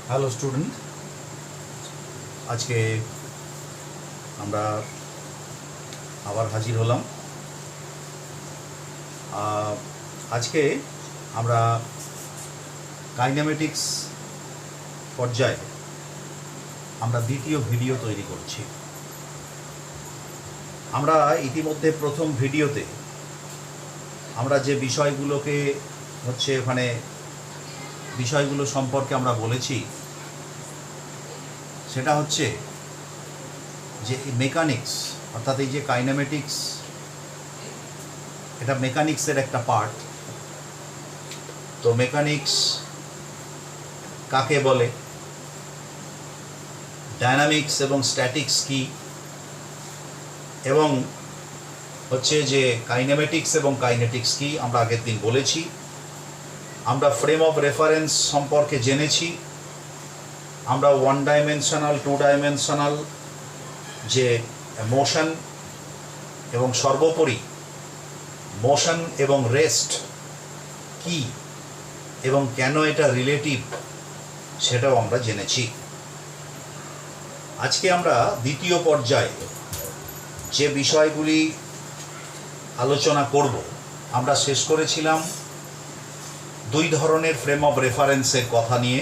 Hello student, আজকে আমরা আবার হাজির হলাম। আজকে আমরা কাইনেমেটিক্স পর্যায়ে আমরা দ্বিতীয় ভিডিও তৈরি করছি। আমরা ইতিমধ্যে প্রথম ভিডিওতে আমরা যে বিষয়গুলোকে ওখানে বিষয়গুলো সম্পর্কে আমরা বলেছি, সেটা হচ্ছে যে মেকানিক্স, অর্থাৎ এই যে কাইনেমেটিক্স, এটা মেকানিক্সের একটা পার্ট। তো মেকানিক্স কাকে বলে, ডায়নামিক্স এবং স্ট্যাটিক্স কি, এবং যে কাইনেমেটিক্স এবং কাইনেটিক্স কি আমরা আগের দিন বলেছি। আমরা ফ্রেম অফ রেফারেন্স সম্পর্কে জেনেছি। আমরা ওয়ান ডাইমেনশনাল, টু ডাইমেনশনাল যে মোশন এবং সর্বোপরি মোশন এবং রেস্ট কি এবং কেন এটা রিলেটিভ, সেটাও আমরা জেনেছি। আজকে আমরা দ্বিতীয় পর্যায়ে যে বিষয়গুলি আলোচনা করব, আমরা শেষ করেছিলাম দুই ধরনের ফ্রেম অফ রেফারেন্সের কথা নিয়ে।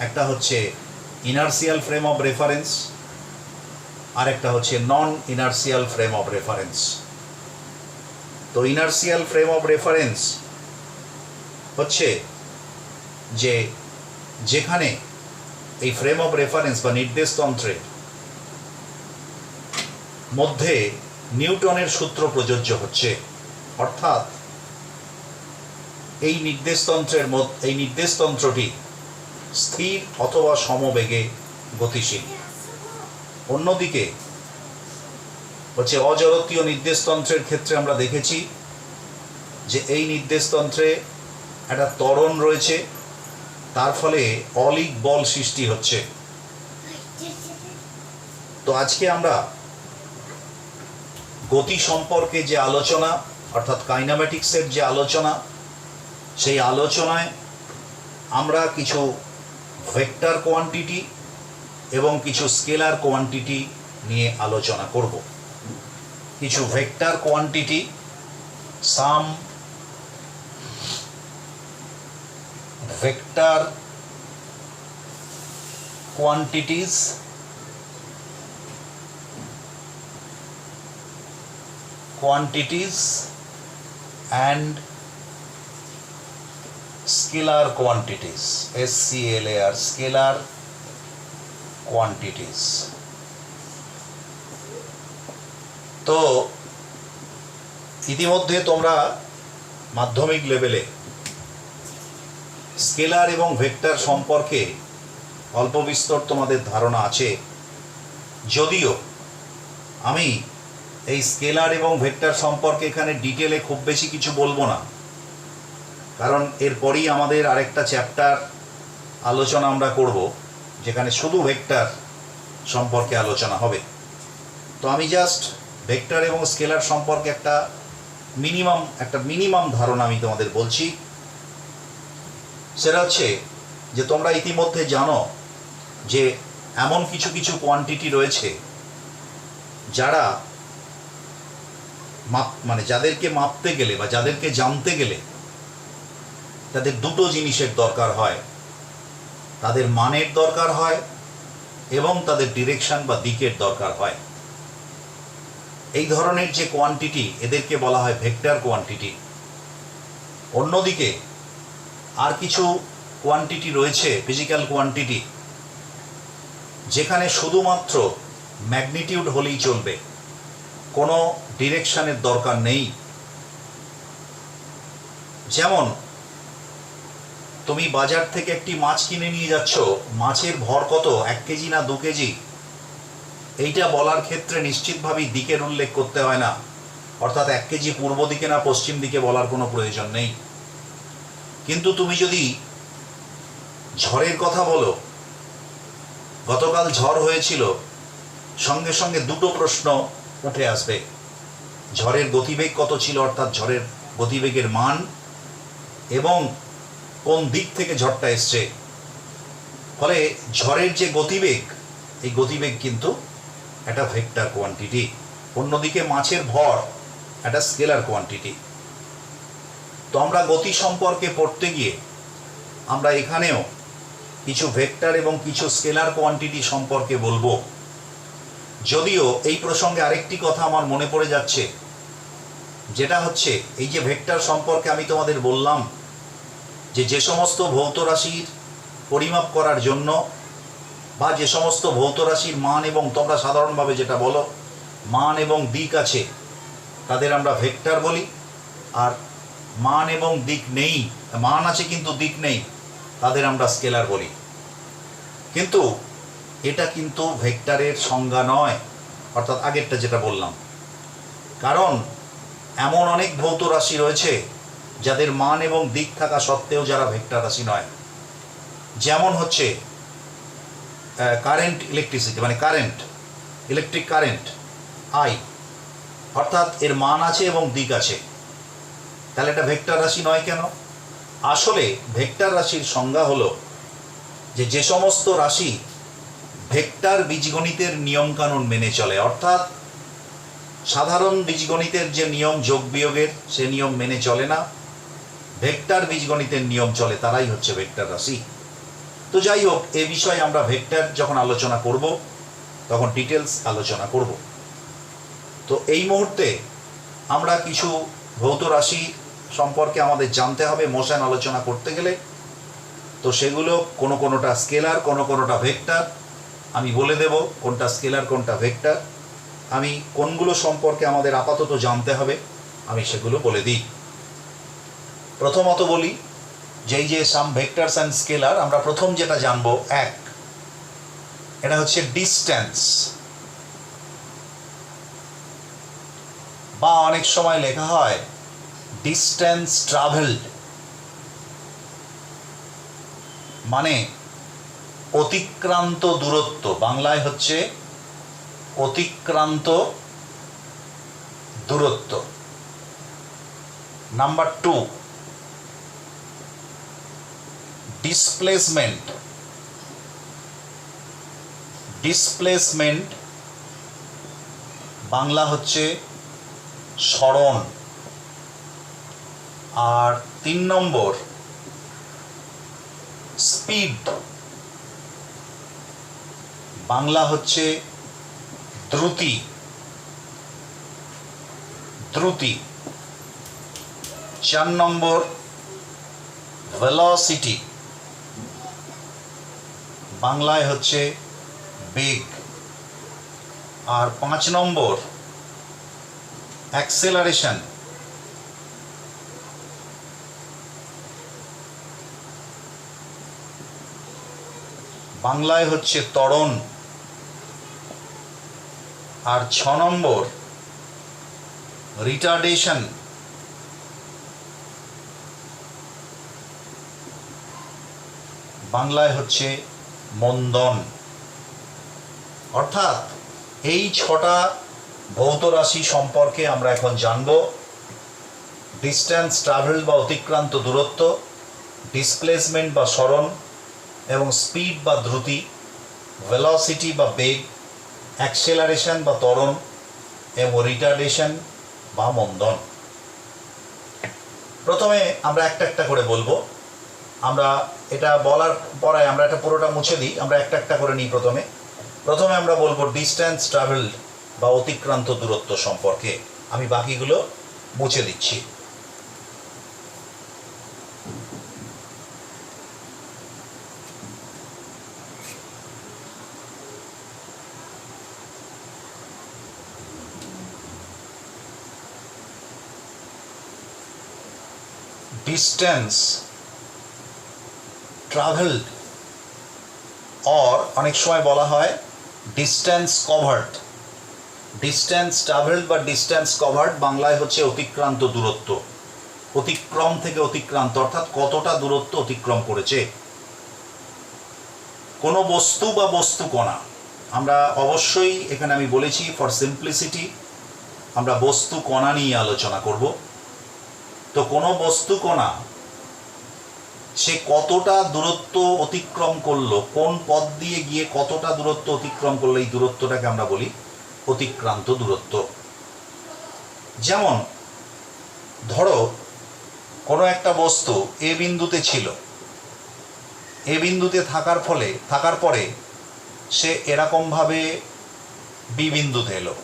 একটা হচ্ছে ইনার্সিয়াল ফ্রেম অফ রেফারেন্স, আর একটা হচ্ছে নন ইনার্সিয়াল ফ্রেম অফ রেফারেন্স। তো ইনার্সিয়াল ফ্রেম অফ রেফারেন্স হচ্ছে যেখানে এই ফ্রেম অফ রেফারেন্স বা নির্দেশতন্ত্রের মধ্যে নিউটনের সূত্র প্রযোজ্য হচ্ছে, অর্থাৎ এই নির্দেশতন্ত্রটি স্থির অথবা সমবেগে গতিশীল। অন্যদিকে অজড়তীয় নির্দেশতন্ত্রের ক্ষেত্রে আমরা দেখেছি যে এই নির্দেশতন্ত্রে একটা ত্বরণ রয়েছে, তার ফলে অলিক বল সৃষ্টি হচ্ছে। তো আজকে আমরা গতি সম্পর্কে যে আলোচনা, অর্থাৎ কাইনেমেটিক্সের যে আলোচনা, সেই আলোচনায় আমরা কিছু ভেক্টর কোয়ান্টিটি এবং কিছু স্কেলার কোয়ান্টিটি নিয়ে আলোচনা করব। কিছু vector quantity, some vector quantities and scalar quantities, SCLAR, scalar quantities. তো ইতিমধ্যে তোমরা মাধ্যমিক লেভেলে স্কেলার এবং ভেক্টর সম্পর্কে অল্প বিস্তর তোমাদের ধারণা আছে, যদিও আমি এই স্কেলার এবং ভেক্টর সম্পর্কে এখানে ডিটেলে খুব বেশি কিছু বলবো না, কারণ এরপরই আমাদের আরেকটা চ্যাপ্টার আলোচনা আমরা করব, যেখানে শুধু ভেক্টর সম্পর্কে আলোচনা হবে। তো আমি জাস্ট ভেক্টর এবং স্কেলার সম্পর্কে একটা মিনিমাম ধারণা আমি তোমাদের বলছি। সেটা হচ্ছে যে তোমরা ইতিমধ্যে জানো যে এমন কিছু কিছু কোয়ান্টিটি রয়েছে যারা যাদেরকে মাপতে গেলে বা যাদেরকে জানতে গেলে তাদের দুটো জিনিসের দরকার হয়, তাদের মানের দরকার হয় এবং তাদের ডিরেকশন বা দিকের দরকার হয়। এই ধরনের যে কোয়ান্টিটি, এদেরকে বলা হয় ভেক্টর কোয়ান্টিটি। অন্যদিকে আর কিছু কোয়ান্টিটি রয়েছে, ফিজিক্যাল কোয়ান্টিটি, যেখানে শুধুমাত্র ম্যাগনিটিউড হলেই চলবে, কোনো ডিরেকশনের দরকার নেই। যেমন তুমি বাজার থেকে একটি মাছ কিনে নিয়ে যাচ্ছ, মাছের ভর কত, 1 কেজি না 2 কেজি, এইটা বলার ক্ষেত্রে নিশ্চিতভাবেই দিকের উল্লেখ করতে হয় না, অর্থাৎ 1 কেজি পূর্ব দিকে না পশ্চিম দিকে বলার কোনো প্রয়োজন নেই। কিন্তু তুমি যদি ঝড়ের কথা বলো, গতকাল ঝড় হয়েছিল, সঙ্গে সঙ্গে দুটো প্রশ্ন উঠে আসবে। ঝড়ের গতিবেগ কত ছিল, অর্থাৎ ঝড়ের গতিবেগের মান, এবং কোন দিক থেকে ঝড়টা এসছে ফলে ঝড়ের যে গতিবেগ, এই গতিবেগ কিন্তু একটা ভেক্টর কোয়ান্টিটি, অন্যদিকে মাছের ভর একটা স্কেলার কোয়ান্টিটি। তো আমরা গতি সম্পর্কে পড়তে গিয়ে আমরা এখানেও কিছু ভেক্টর এবং কিছু স্কেলার কোয়ান্টিটি সম্পর্কে বলবো। যদিও এই প্রসঙ্গে আরেকটি কথা আমার মনে পড়ে যাচ্ছে, যেটা হচ্ছে এই যে ভেক্টর সম্পর্কে আমি তোমাদের বললাম যে সমস্ত ভৌত রাশির পরিমাপ করার জন্য বা যে সমস্ত ভৌত রাশির মান এবং তোমরা সাধারণভাবে যেটা বলো মান এবং দিক আছে, তাদের আমরা ভেক্টর বলি। আর মান এবং দিক নেই, মান আছে কিন্তু দিক নেই, তাদের আমরা স্কেলার বলি। কিন্তু এটা কিন্তু ভেক্টরের সংজ্ঞা নয়, অর্থাৎ আগেরটা যেটা বললাম। কারণ এমন অনেক ভৌত রাশি রয়েছে যাদের মান এবং দিক থাকা সত্ত্বেও যারা ভেক্টর রাশি নয়। যেমন হচ্ছে কারেন্ট ইলেকট্রিসিটি, মানে কারেন্ট, ইলেকট্রিক কারেন্ট আই, অর্থাৎ এর মান আছে এবং দিক আছে, তাহলে এটা ভেক্টর রাশি নয় কেন? আসলে ভেক্টর রাশির সংজ্ঞা হলো যে সমস্ত রাশি ভেক্টর বীজগণিতের নিয়মকানুন মেনে চলে, অর্থাৎ সাধারণ বীজগণিতের যে নিয়ম যোগ বিয়োগের, সে নিয়ম মেনে চলে না, ভেক্টর বীজগণিতের নিয়ম চলে, তারাই হচ্ছে ভেক্টর রাশি। তো যাই হোক, এ বিষয়ে আমরা ভেক্টর যখন আলোচনা করব তখন ডিটেলস আলোচনা করব। তো এই মুহূর্তে আমরা কিছু ভৌত রাশি সম্পর্কে আমাদের জানতে হবে মোশন আলোচনা করতে গেলে। তো সেগুলো কোনোটা স্কেলার, কোনোটা ভেক্টর। আমি বলে দেব কোনটা স্কেলার কোনটা ভেক্টর। আমি কোনগুলো সম্পর্কে আমাদের আপাতত জানতে হবে আমি সেগুলো বলে দিই। প্রথমত বলি যে সাম ভেক্টরস অ্যান্ড স্কেলার, আমরা প্রথম যেটা জানবো এক, এটা হচ্ছে ডিস্টেন্স, বা অনেক সময় লেখা হয় ডিস্টেন্স ট্রাভেলড, মানে অতিক্রান্ত দূরত্ব। বাংলায় হচ্ছে অতিক্রান্ত দূরত্ব। Number two, displacement. Displacement Bangla হচ্ছে সরণ। আর 3 নম্বর, স্পিড, বাংলা হচ্ছে দ্রুতি। দ্রুতি। 4 নম্বর, ভেলোসিটি, বাংলায় হচ্ছে বেগ। আর 5 নম্বর, অ্যাক্সেলারেশন, বাংলায় হচ্ছে ত্বরণ। আর 6 নম্বর, রিটার্ডেশন, বাংলায় হচ্ছে মন্দন। অর্থাৎ এই 6টা ভৌত রাশি সম্পর্কে আমরা এখন জানব। ডিস্টেন্স ট্রাভেল বা অতিক্রান্ত দূরত্ব, ডিসপ্লেসমেন্ট বা সরণ, এবং স্পিড বা দ্রুতি, ভেলোসিটি বা বেগ, অ্যাক্সেলারেশন বা ত্বরণ, এবং রিটার্ডেশন বা মন্দন। প্রথমে আমরা একটা একটা করে বলবো। আমরা এটা বলার পরে আমরা এটা পুরোটা মুছে দিই, আমরা একটা একটা করে নিই। প্রথমে আমরা বলবো ডিস্টেন্স ট্রাভেলড বা অতিক্রান্ত দূরত্ব সম্পর্কে। আমি বাকিগুলো মুছে দিচ্ছি। ডিস্টেন্স ট্রাভেলড, অর অনেক সময় বলা হয় ডিস্টেন্স কভার্ড। ডিস্টেন্স ট্রাভেলড বা ডিস্টেন্স কভার্ড বাংলায় হচ্ছে অতিক্রান্ত দূরত্ব। অতিক্রম থেকে অতিক্রান্ত, অর্থাৎ কতটা দূরত্ব অতিক্রম করেছে কোনো বস্তু বা বস্তু কণা। আমরা অবশ্যই এখানে আমি বলেছি ফর সিম্পলিসিটি আমরা বস্তু কণা নিয়ে আলোচনা করব। তো কোনো বস্তু কণা সে কতটা দূরত্ব অতিক্রম করলো, কোন পথ দিয়ে গিয়ে কতটা দূরত্ব অতিক্রম করলো, এই দূরত্বটাকে আমরা বলি অতিক্রান্ত দূরত্ব। যেমন ধরো কোনো একটা বস্তু এ বিন্দুতে ছিল, এ বিন্দুতে থাকার পরে সে এরকমভাবে বি বিন্দুতে এলো,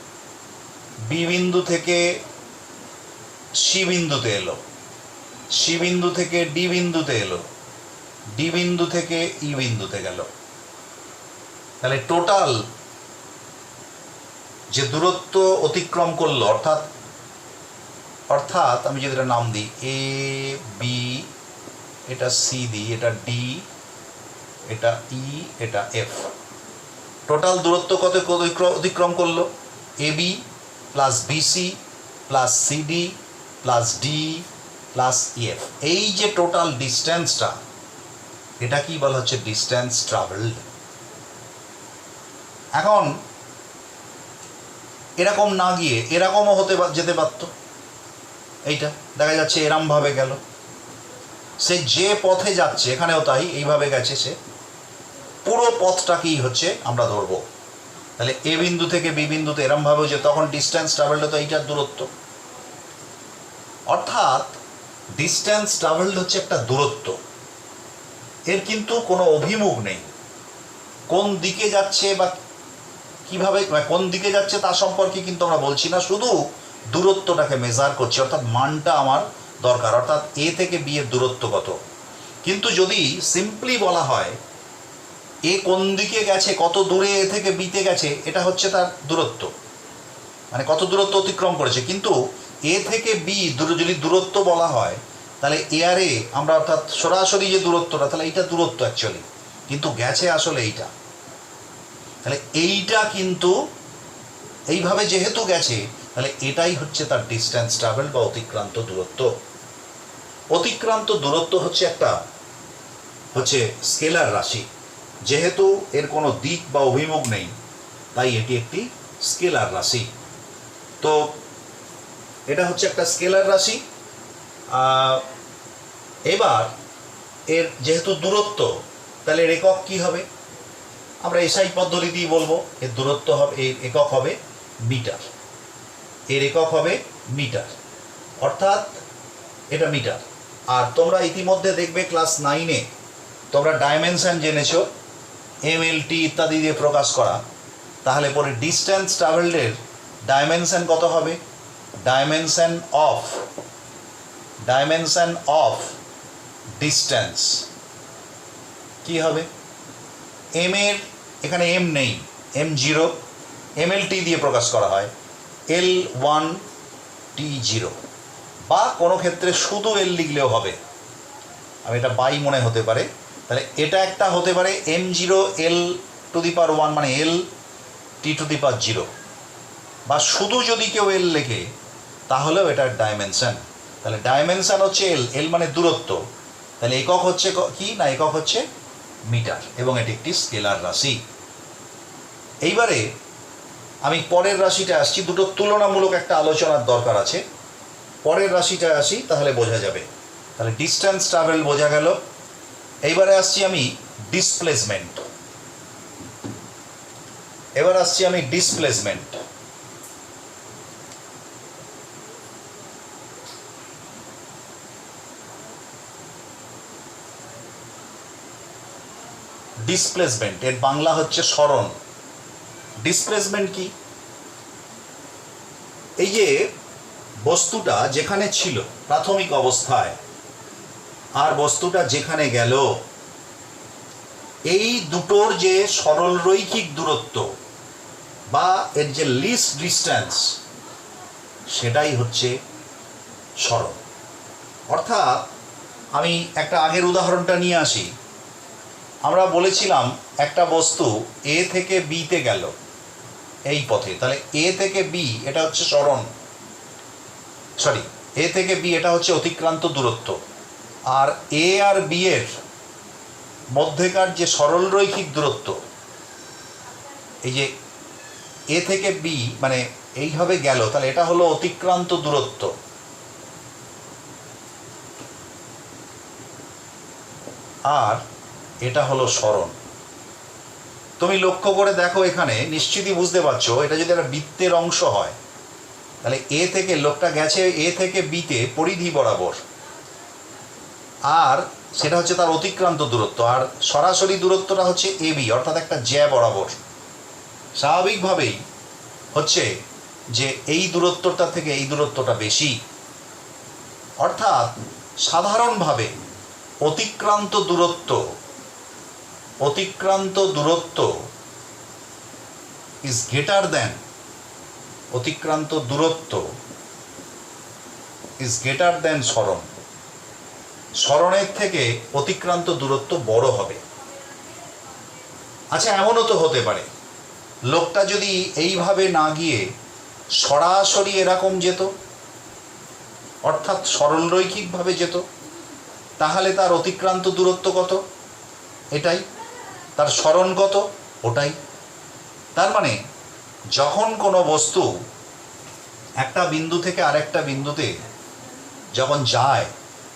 বি বিন্দু থেকে সি বিন্দুতে এলো, সি বিন্দু থেকে ডি বিন্দুতে এলো, ডি বিন্দু থেকে ই বিন্দুতে গেল। তাহলে টোটাল যে দূরত্ব অতিক্রম করলো, অর্থাৎ আমি যদি এটা নাম দিই এ বি, এটা সি দিই, এটা ডি, এটা ই, এটা এফ, টোটাল দূরত্ব কত অতিক্রম করলো? A B plus BC plus CD plus D plus EF. এই যে টোটাল ডিস্টেন্সটা, এটা কি বলা হচ্ছে? Distance travelled. এখন এরকম না গিয়ে এরকমও যেতে পারতো। এইটা দেখা যাচ্ছে এরমভাবে গেল, সে যে পথে যাচ্ছে এখানেও তাই, এইভাবে গেছে, সে পুরো পথটাকেই হচ্ছে আমরা ধরবো। তাহলে এ বিন্দু থেকে বি বিন্দুতে এরমভাবেও যে, তখন ডিস্টেন্স ট্রাভেলড তো এইটার দূরত্ব। অর্থাৎ ডিস্টেন্স ট্রাভেলড হচ্ছে একটা দূরত্ব, এর কিন্তু কোনো অভিমুখ নেই। কোন দিকে যাচ্ছে বা কিভাবে কোন দিকে যাচ্ছে তা সম্পর্কে কিন্তু আমরা বলছি না, শুধু দূরত্বটাকে মেজার করছি, অর্থাৎ মানটা আমার দরকার, অর্থাৎ এ থেকে বি এর দূরত্ব কত। কিন্তু যদি সিম্পলি বলা হয় এ কোন দিকে গেছে, কত দূরে এ থেকে বিতে গেছে, এটা হচ্ছে তার দূরত্ব, মানে কত দূরত্ব অতিক্রম করেছে। কিন্তু এ থেকে বি যদি দূরত্ব বলা হয়, তাহলে এ আর এ আমরা অর্থাৎ সরাসরি যে দূরত্বটা, তাহলে এইটা দূরত্ব অ্যাকচুয়ালি, কিন্তু গেছে আসলে এইটা। তাহলে এইটা কিন্তু এইভাবে যেহেতু গেছে, তাহলে এটাই হচ্ছে তার ডিস্টেন্স ট্রাভেল বা অতিক্রান্ত দূরত্ব। অতিক্রান্ত দূরত্ব হচ্ছে একটা স্কেলার রাশি। যেহেতু এর কোনো দিক বা অভিমুখ নেই, তাই এটি একটি স্কেলার রাশি। তো এটা হচ্ছে একটা স্কেলার রাশি। এবার এর যেহেতু দূরত্ব, তাহলে এর একক কি হবে? আমরা এসআই পদ্ধতিতেই বলবো, এর দূরত্ব হবে, এর একক হবে মিটার, এর একক হবে মিটার, অর্থাৎ এটা মিটার। আর তোমরা ইতিমধ্যে দেখবে ক্লাস 9-এ তোমরা ডাইমেনশন জেনেছো, এমএলটি ইত্যাদি দিয়ে প্রকাশ করা। তাহলে পরে ডিস্টেন্স ট্রাভেলডের ডাইমেনশন কত হবে? ডাইমেনশন অফ ডিস্টেন্স কি হবে? এম এর এখানে এম নেই, M0, এমএলটি দিয়ে প্রকাশ করা হয়, L1T0, বা কোনো ক্ষেত্রে শুধু এল লিখলেও হবে, আমি এটা বাই মনে হতে পারে। তাহলে এটা একটা হতে পারে M0L1 মানে LT0, বা শুধু যদি কেউ এল লেখে তাহলেও এটার ডাইমেনশন। তাহলে ডাইমেনশন হচ্ছে এল মানে দূরত্ব, তাহলে একক হচ্ছে কি না, একক হচ্ছে মিটার, এবং এটি একটি স্কেলার রাশি। এইবারে আমি পরের রাশিটা আসছি, দুটো তুলনামূলক একটা আলোচনার দরকার আছে। পরের রাশিটা আসি, তাহলে বোঝা যাবে। তাহলে ডিস্টেন্স ট্রাভেল বোঝা গেল। এইবারে আসছি আমি ডিসপ্লেসমেন্ট। এবার আসছি আমি ডিসপ্লেসমেন্ট। ডিসপ্লেসমেন্ট এর বাংলা হচ্ছে সরণ। ডিসপ্লেসমেন্ট কি? এই যে বস্তুটা যেখানে ছিল প্রাথমিক অবস্থায় আর বস্তুটা যেখানে গেল, এই দুটোর যে সরল রৈখিক দূরত্ব বা এর যে লিস্ট ডিস্টেন্স, সেটাই হচ্ছে সরণ। অর্থাৎ আমি একটা আগের উদাহরণটা নিয়ে আসি। আমরা বলেছিলাম একটা বস্তু এ থেকে বিতে গেল এই পথে, তাহলে এ থেকে বি এটা হচ্ছে সরণ, এ থেকে বি এটা হচ্ছে অতিক্রান্ত দূরত্ব। আর এ আর বি এর মধ্যেকার যে সরল রৈখিক দূরত্ব, এই যে এ থেকে বি মানে এইভাবে গেল, তাহলে এটা হলো অতিক্রান্ত দূরত্ব। আর এটা হলো সরণ। তুমি লক্ষ্য করে দেখো, এখানে নিশ্চিতই বুঝতে পারছো এটা যদি একটা বৃত্তের অংশ হয় তাহলে এ থেকে লোকটা গেছে এ থেকে বিতে পরিধি বরাবর, আর সেটা হচ্ছে তার অতিক্রান্ত দূরত্ব, আর সরাসরি দূরত্বটা হচ্ছে এ বি, অর্থাৎ একটা জ্যা বরাবর। স্বাভাবিকভাবেই হচ্ছে যে এই দূরত্বটা থেকে এই দূরত্বটা বেশি, অর্থাৎ সাধারণভাবে অতিক্রান্ত দূরত্ব ইজ গ্রেটার দ্যান সরণ। সরণের থেকে অতিক্রান্ত দূরত্ব বড় হবে। আচ্ছা, এমনও তো হতে পারে লোকটা যদি এইভাবে না গিয়ে সরাসরি এরকম যেত, অর্থাৎ সরলরৈখিকভাবে যেত, তাহলে তার অতিক্রান্ত দূরত্ব কত? এটাই। তার সরণ কত? ওটাই। তার মানে যখন কোনো বস্তু একটা বিন্দু থেকে আরেকটা বিন্দুতে যখন যায়,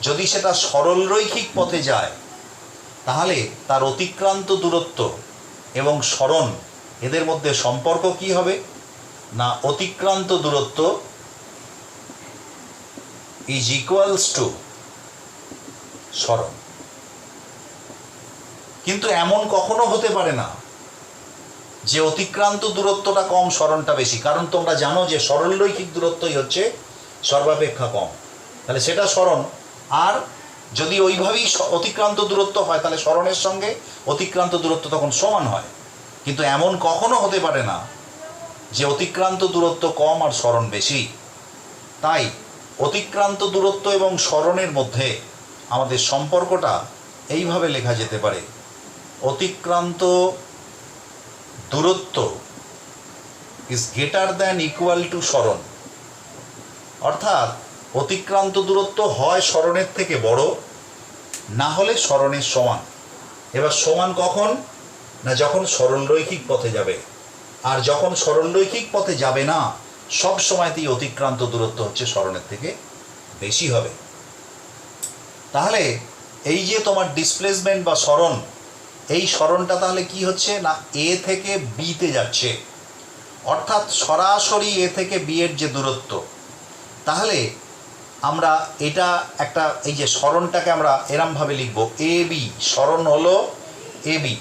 যদি সেটা সরলরৈখিক পথে যায় তাহলে তার অতিক্রান্ত দূরত্ব এবং সরণ এদের মধ্যে সম্পর্ক কি হবে না, অতিক্রান্ত দূরত্ব ইজ ইকুয়ালস টু সরণ। কিন্তু এমন কখনো হতে পারে না যে অতিক্রান্ত দূরত্বটা কম সরণটা বেশি, কারণ তোমরা জানো যে সরলরৈখিক দূরত্বই হচ্ছে সর্বাপেক্ষা কম, তাহলে সেটা সরণ। আর যদি ওইভাবেই অতিক্রান্ত দূরত্ব হয় তাহলে সরণের সঙ্গে অতিক্রান্ত দূরত্ব তখন সমান হয়। কিন্তু এমন কখনো হতে পারে না যে অতিক্রান্ত দূরত্ব কম আর সরণ বেশি। তাই অতিক্রান্ত দূরত্ব এবং সরণের মধ্যে আমাদের সম্পর্কটা এইভাবে লেখা যেতে পারে, অতিক্রান্ত দূরত্ব is greater than equal to সরণ। অর্থাৎ অতিক্রান্ত দূরত্ব হয় সরণের থেকে বড়, না হলে সরণের সমান। এবার সমান কখন না, যখন সরলরৈখিক পথে যাবে। আর যখন সরলরৈখিক পথে যাবে না, সব সময়তেই অতিক্রান্ত দূরত্ব হচ্ছে সরণের থেকে বেশি হবে। তাহলে এই যে তোমার ডিসপ্লেসমেন্ট বা সরণ, এই সরণটা তাহলে কি হচ্ছে না, এ থেকে বিতে যাচ্ছে, অর্থাৎ সরাসরি এ থেকে বি এর যে দূরত্ব, তাহলে আমরা এটা একটা এই যে সরণটাকে আমরা এরমভাবে লিখব, এ বি, সরণ হলো এ বি,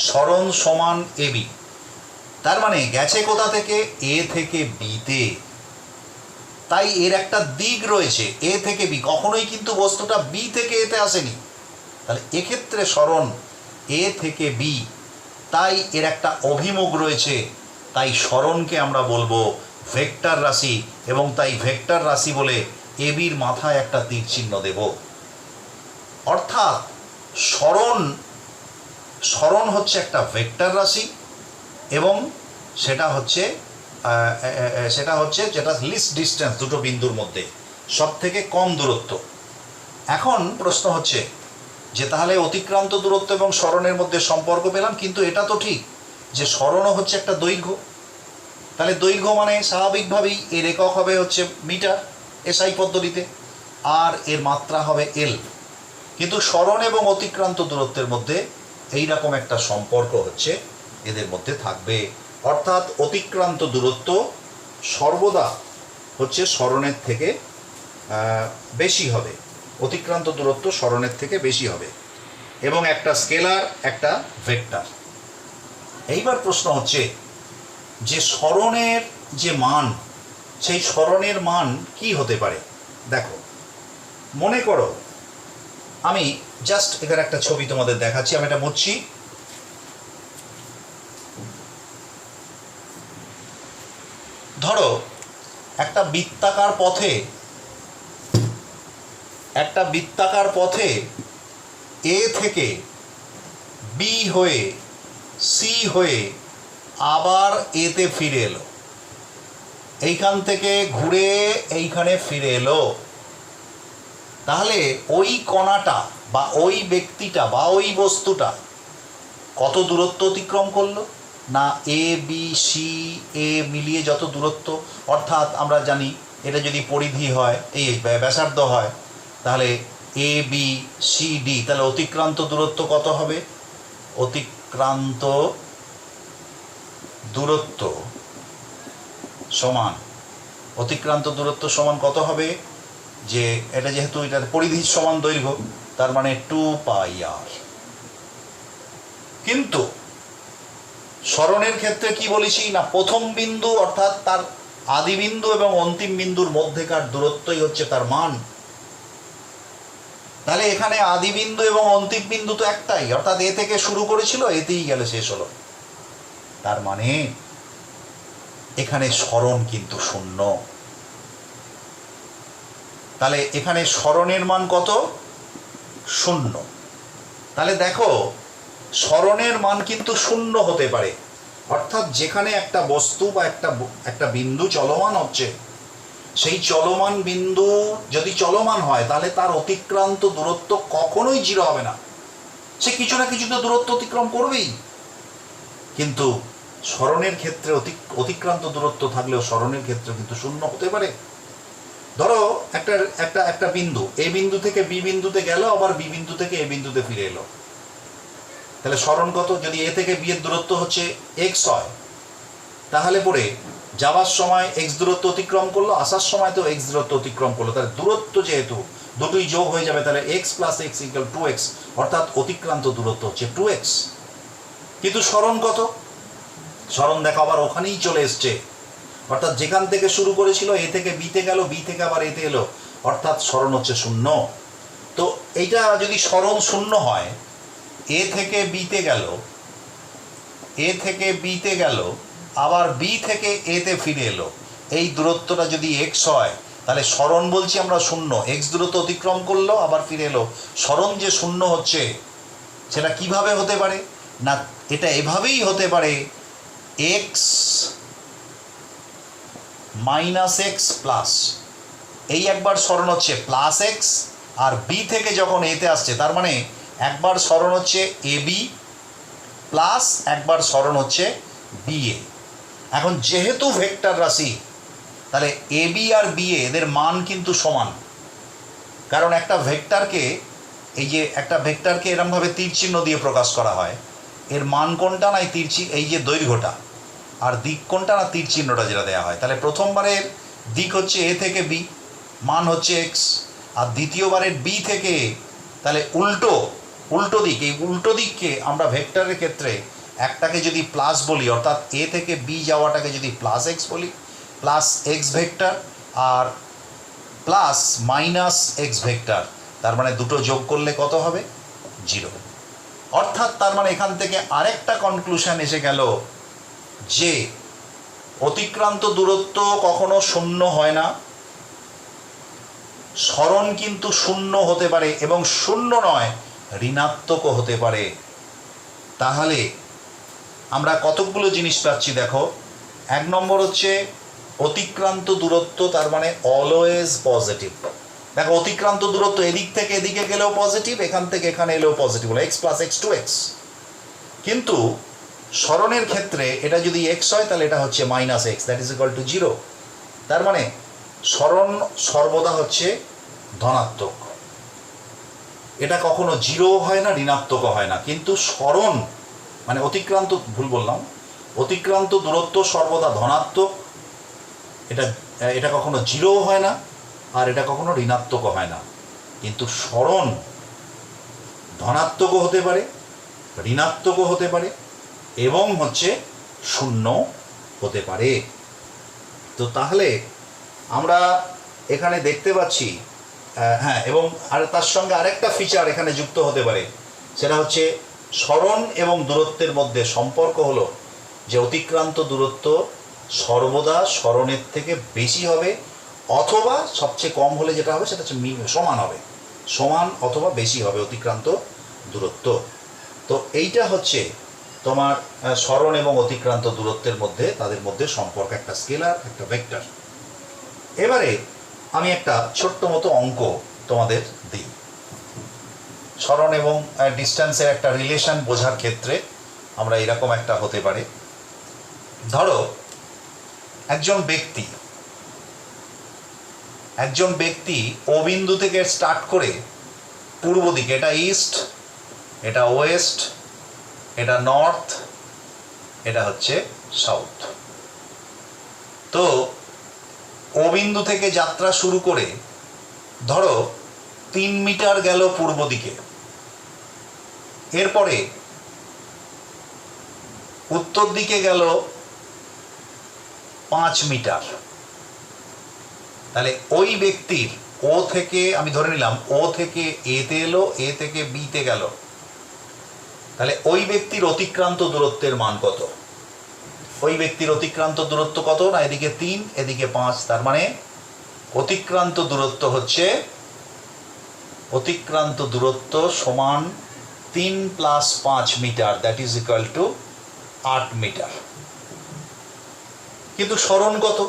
সরণ সমান এ বি। তার মানে গেছে কোথা থেকে, এ থেকে বিতে। তাই এর একটা দিক রয়েছে এ থেকে বি, কখনোই কিন্তু বস্তুটা বি থেকে এতে আসেনি। তাহলে এক্ষেত্রে সরণ এ থেকে বি, তাই এর একটা অভিমুখ রয়েছে, তাই সরণকে আমরা বলবো ভেক্টর রাশি, এবং তাই ভেক্টর রাশি বলে এ বির মাথায় একটা তীর চিহ্ন দেব। অর্থাৎ সরণ হচ্ছে একটা ভেক্টর রাশি, এবং সেটা হচ্ছে যেটা লিস্ট ডিস্টেন্স দুটো বিন্দুর মধ্যে সব থেকে কম দূরত্ব। এখন প্রশ্ন হচ্ছে যে তাহলে অতিক্রান্ত দূরত্ব এবং সরণের মধ্যে সম্পর্ক পেলাম, কিন্তু এটা তো ঠিক যে সরণও হচ্ছে একটা দৈর্ঘ্য। তাহলে দৈর্ঘ্য মানে স্বাভাবিকভাবেই এর একক হবে হচ্ছে মিটার এসআই পদ্ধতিতে, আর এর মাত্রা হবে এল। কিন্তু সরণ এবং অতিক্রান্ত দূরত্বের মধ্যে এইরকম একটা সম্পর্ক হচ্ছে এদের মধ্যে থাকবে, অর্থাৎ অতিক্রান্ত দূরত্ব সর্বদা হচ্ছে সরণের থেকে বেশি হবে, অতিক্রান্ত দূরত্ব সরণের থেকে বেশি হবে, এবং একটা স্কেলার একটা ভেক্টর। এইবার প্রশ্ন হচ্ছে যে সরণের যে মান, সেই সরণের মান কি হতে পারে। দেখো, মনে করো আমি জাস্ট এখানে একটা ছবি তোমাদের দেখাচ্ছি, আমি এটা মুছছি। ধরো একটা বৃত্তাকার পথে এ থেকে বি হয়ে সি হয়ে আবার এতে ফিরে এলো, এইখান থেকে ঘুরে এইখানে ফিরে এলো। তাহলে ওই কণাটা বা ওই ব্যক্তিটা বা ওই বস্তুটা কত দূরত্ব অতিক্রম করলো না, এ বি সি এ মিলিয়ে যত দূরত্ব, অর্থাৎ আমরা জানি এটা যদি পরিধি হয়, এই ব্যাসার্ধ হয়, তাহলে এ বি সি ডি, তাহলে অতিক্রান্ত দূরত্ব কত হবে? অতিক্রান্ত দূরত্ব সমান, অতিক্রান্ত দূরত্ব সমান কত হবে? যে এটা যেহেতু এটার পরিধির সমান দৈর্ঘ্য, তার মানে 2πr। কিন্তু সরণের ক্ষেত্রে কি বলেছি না, প্রথম বিন্দু অর্থাৎ তার আদি বিন্দু এবং অন্তিম বিন্দুর মধ্যেকার দূরত্বই হচ্ছে তার মান। তাহলে এখানে আদি বিন্দু এবং অন্তিম বিন্দু তো একটাই, অর্থাৎ এ থেকে শুরু করেছিল এতেই গেলে শেষ হলো। তার মানে এখানে সরণ কিন্তু শূন্য। তাহলে এখানে সরণের মান কত? শূন্য। তাহলে দেখো সরণের মান কিন্তু শূন্য হতে পারে, অর্থাৎ যেখানে একটা বস্তু বা একটা বিন্দু চলমান হচ্ছে, সেই চলমান বিন্দু যদি চলমান হয় তাহলে তার অতিক্রান্ত দূরত্ব কখনোই 0 হবে না, সে কিছু না কিছু তো দূরত্ব অতিক্রম করবেই। কিন্তু সরণের ক্ষেত্রে অতিক্রান্ত দূরত্ব থাকলেও সরণের ক্ষেত্রে কিন্তু শূন্য হতে পারে। ধরো একটা বিন্দু, এ বিন্দু থেকে বি বিন্দুতে গেল, আবার বি বিন্দু থেকে এ বিন্দুতে ফিরে এলো, তাহলে সরণ কত? যদি এ থেকে বি এর দূরত্ব হচ্ছে এক্স হয়, তাহলে পরে যাওয়ার সময় এক্স দূরত্ব অতিক্রম করলো, আসার সময় তো এক্স দূরত্ব অতিক্রম করলো, তাহলে দূরত্ব যেহেতু দুটোই যোগ হয়ে যাবে, তাহলে x plus x equal 2x, অর্থাৎ অতিক্রান্ত দূরত্ব হচ্ছে 2x। কিন্তু সরণ কত? সরণ দেখো আবার ওখানেই চলে এসছে, অর্থাৎ যেখান থেকে শুরু করেছিল এ থেকে বিতে গেল, বি থেকে আবার এতে এলো, অর্থাৎ সরণ হচ্ছে শূন্য। তো এইটা যদি সরণ শূন্য হয়, এ থেকে বিতে গেল, এ থেকে বিতে গেল, আবার বি থেকে এতে ফিরে এলো, এই দূরত্বটা যদি এক্স হয়, তাহলে সরণ বলছি আমরা শূন্য, এক্স দূরত্ব অতিক্রম করলো আবার ফিরে এলো, সরণ যে শূন্য হচ্ছে সেটা কিভাবে হতে পারে না, এটা এভাবেই হতে পারে, এক্স মাইনাস এক্স প্লাস, এই একবার সরণ হচ্ছে প্লাস এক্স, আর বি থেকে যখন এতে আসছে তার মানে একবার সরণ হচ্ছে এ বি প্লাস একবার সরণ হচ্ছে বি এ। এখন যেহেতু ভেক্টর রাশি, তাহলে A B R B A এদের মান কিন্তু সমান, কারণ একটা ভেক্টরকে এরমভাবে তীর চিহ্ন দিয়ে প্রকাশ করা হয়, এর মান কোনটা না এই যে দৈর্ঘ্যটা, আর দিক কোনটা না তীর চিহ্নটা যেটা দেওয়া হয়, তাহলে প্রথমবারের দিক হচ্ছে এ থেকে বি, মান হচ্ছে এক্স, আর দ্বিতীয়বারের বি থেকে, তাহলে উল্টো দিক, এই উল্টো দিককে আমরা ভেক্টরের ক্ষেত্রে একটাকে যদি প্লাস বলি, অর্থাৎ এ থেকে বি যাওয়াটাকে যদি প্লাস এক্স বলি, প্লাস এক্স ভেক্টর, আর প্লাস মাইনাস এক্স ভেক্টর, তার মানে দুটো যোগ করলে কত হবে? 0। অর্থাৎ তার মানে এখান থেকে আরেকটা কনক্লুশন এসে গেল যে অতিক্রান্ত দূরত্ব কখনো শূন্য হয় না, সরণ কিন্তু শূন্য হতে পারে এবং শূন্য নয় ঋণাত্মকও হতে পারে। তাহলে আমরা কতগুলো জিনিস পাচ্ছি দেখো। 1 নম্বর হচ্ছে অতিক্রান্ত দূরত্ব, তার মানে অলওয়েজ পজিটিভ। দেখো অতিক্রান্ত দূরত্ব এদিক থেকে এদিকে গেলেও পজিটিভ, এখান থেকে এখানে এলেও পজিটিভ হলো, এক্স প্লাস এক্স 2x। কিন্তু সরণের ক্ষেত্রে এটা যদি এক্স হয় তাহলে এটা হচ্ছে minus x, that is equal two 0। তার মানে সরণ সর্বদা হচ্ছে ধনাত্মক, এটা কখনো 0 হয় না, ঋণাত্মকও হয় না। কিন্তু সরণ মানে অতিক্রান্ত দূরত্ব সর্বদা ধনাত্মক, এটা কখনো 0 হয় না, আর এটা কখনো ঋণাত্মকও হয় না। কিন্তু সরণ ধনাত্মকও হতে পারে, ঋণাত্মকও হতে পারে, এবং হচ্ছে শূন্য হতে পারে। তো তাহলে আমরা এখানে দেখতে পাচ্ছি, হ্যাঁ, এবং আর তার সঙ্গে আরেকটা ফিচার এখানে যুক্ত হতে পারে, সেটা হচ্ছে সরণ এবং দূরত্বের মধ্যে সম্পর্ক হলো যে অতিক্রান্ত দূরত্ব সর্বদা সরণের থেকে বেশি হবে, অথবা সবচেয়ে কম হলে যেটা হবে সেটা হচ্ছে সমান হবে, সমান অথবা বেশি হবে অতিক্রান্ত দূরত্ব। তো এইটা হচ্ছে তোমার সরণ এবং অতিক্রান্ত দূরত্বের মধ্যে, তাদের মধ্যে সম্পর্ক, একটা স্কেলার একটা ভেক্টর। এবারে আমি একটা ছোট্ট মতো অঙ্ক তোমাদের দিই, সরণ এবং ডিস্টেন্সের একটা রিলেশন বোঝার ক্ষেত্রে আমরা এরকম একটা হতে পারে। ধরো একজন ব্যক্তি ও বিন্দু থেকে স্টার্ট করে পূর্ব দিকে, এটা ইস্ট, এটা ওয়েস্ট, এটা নর্থ, এটা হচ্ছে সাউথ। তো ও বিন্দু থেকে যাত্রা শুরু করে ধরো 3 মিটার গেল পূর্ব দিকে, এরপরে উত্তর দিকে গেল 5 মিটার। তাহলে ওই ব্যক্তির ও থেকে, আমি ধরে নিলাম ও থেকে এ তে এলো, এ থেকে বি তে গেল, তাহলে ওই ব্যক্তির অতিক্রান্ত দূরত্বের মান কত? ওই ব্যক্তির অতিক্রান্ত দূরত্ব কত না, এদিকে 3 এদিকে 5, তার মানে অতিক্রান্ত দূরত্ব হচ্ছে, অতিক্রান্ত দূরত্ব সমান 3 + 5 metre, that is equal to 8 metre. কিন্তু সরণ কত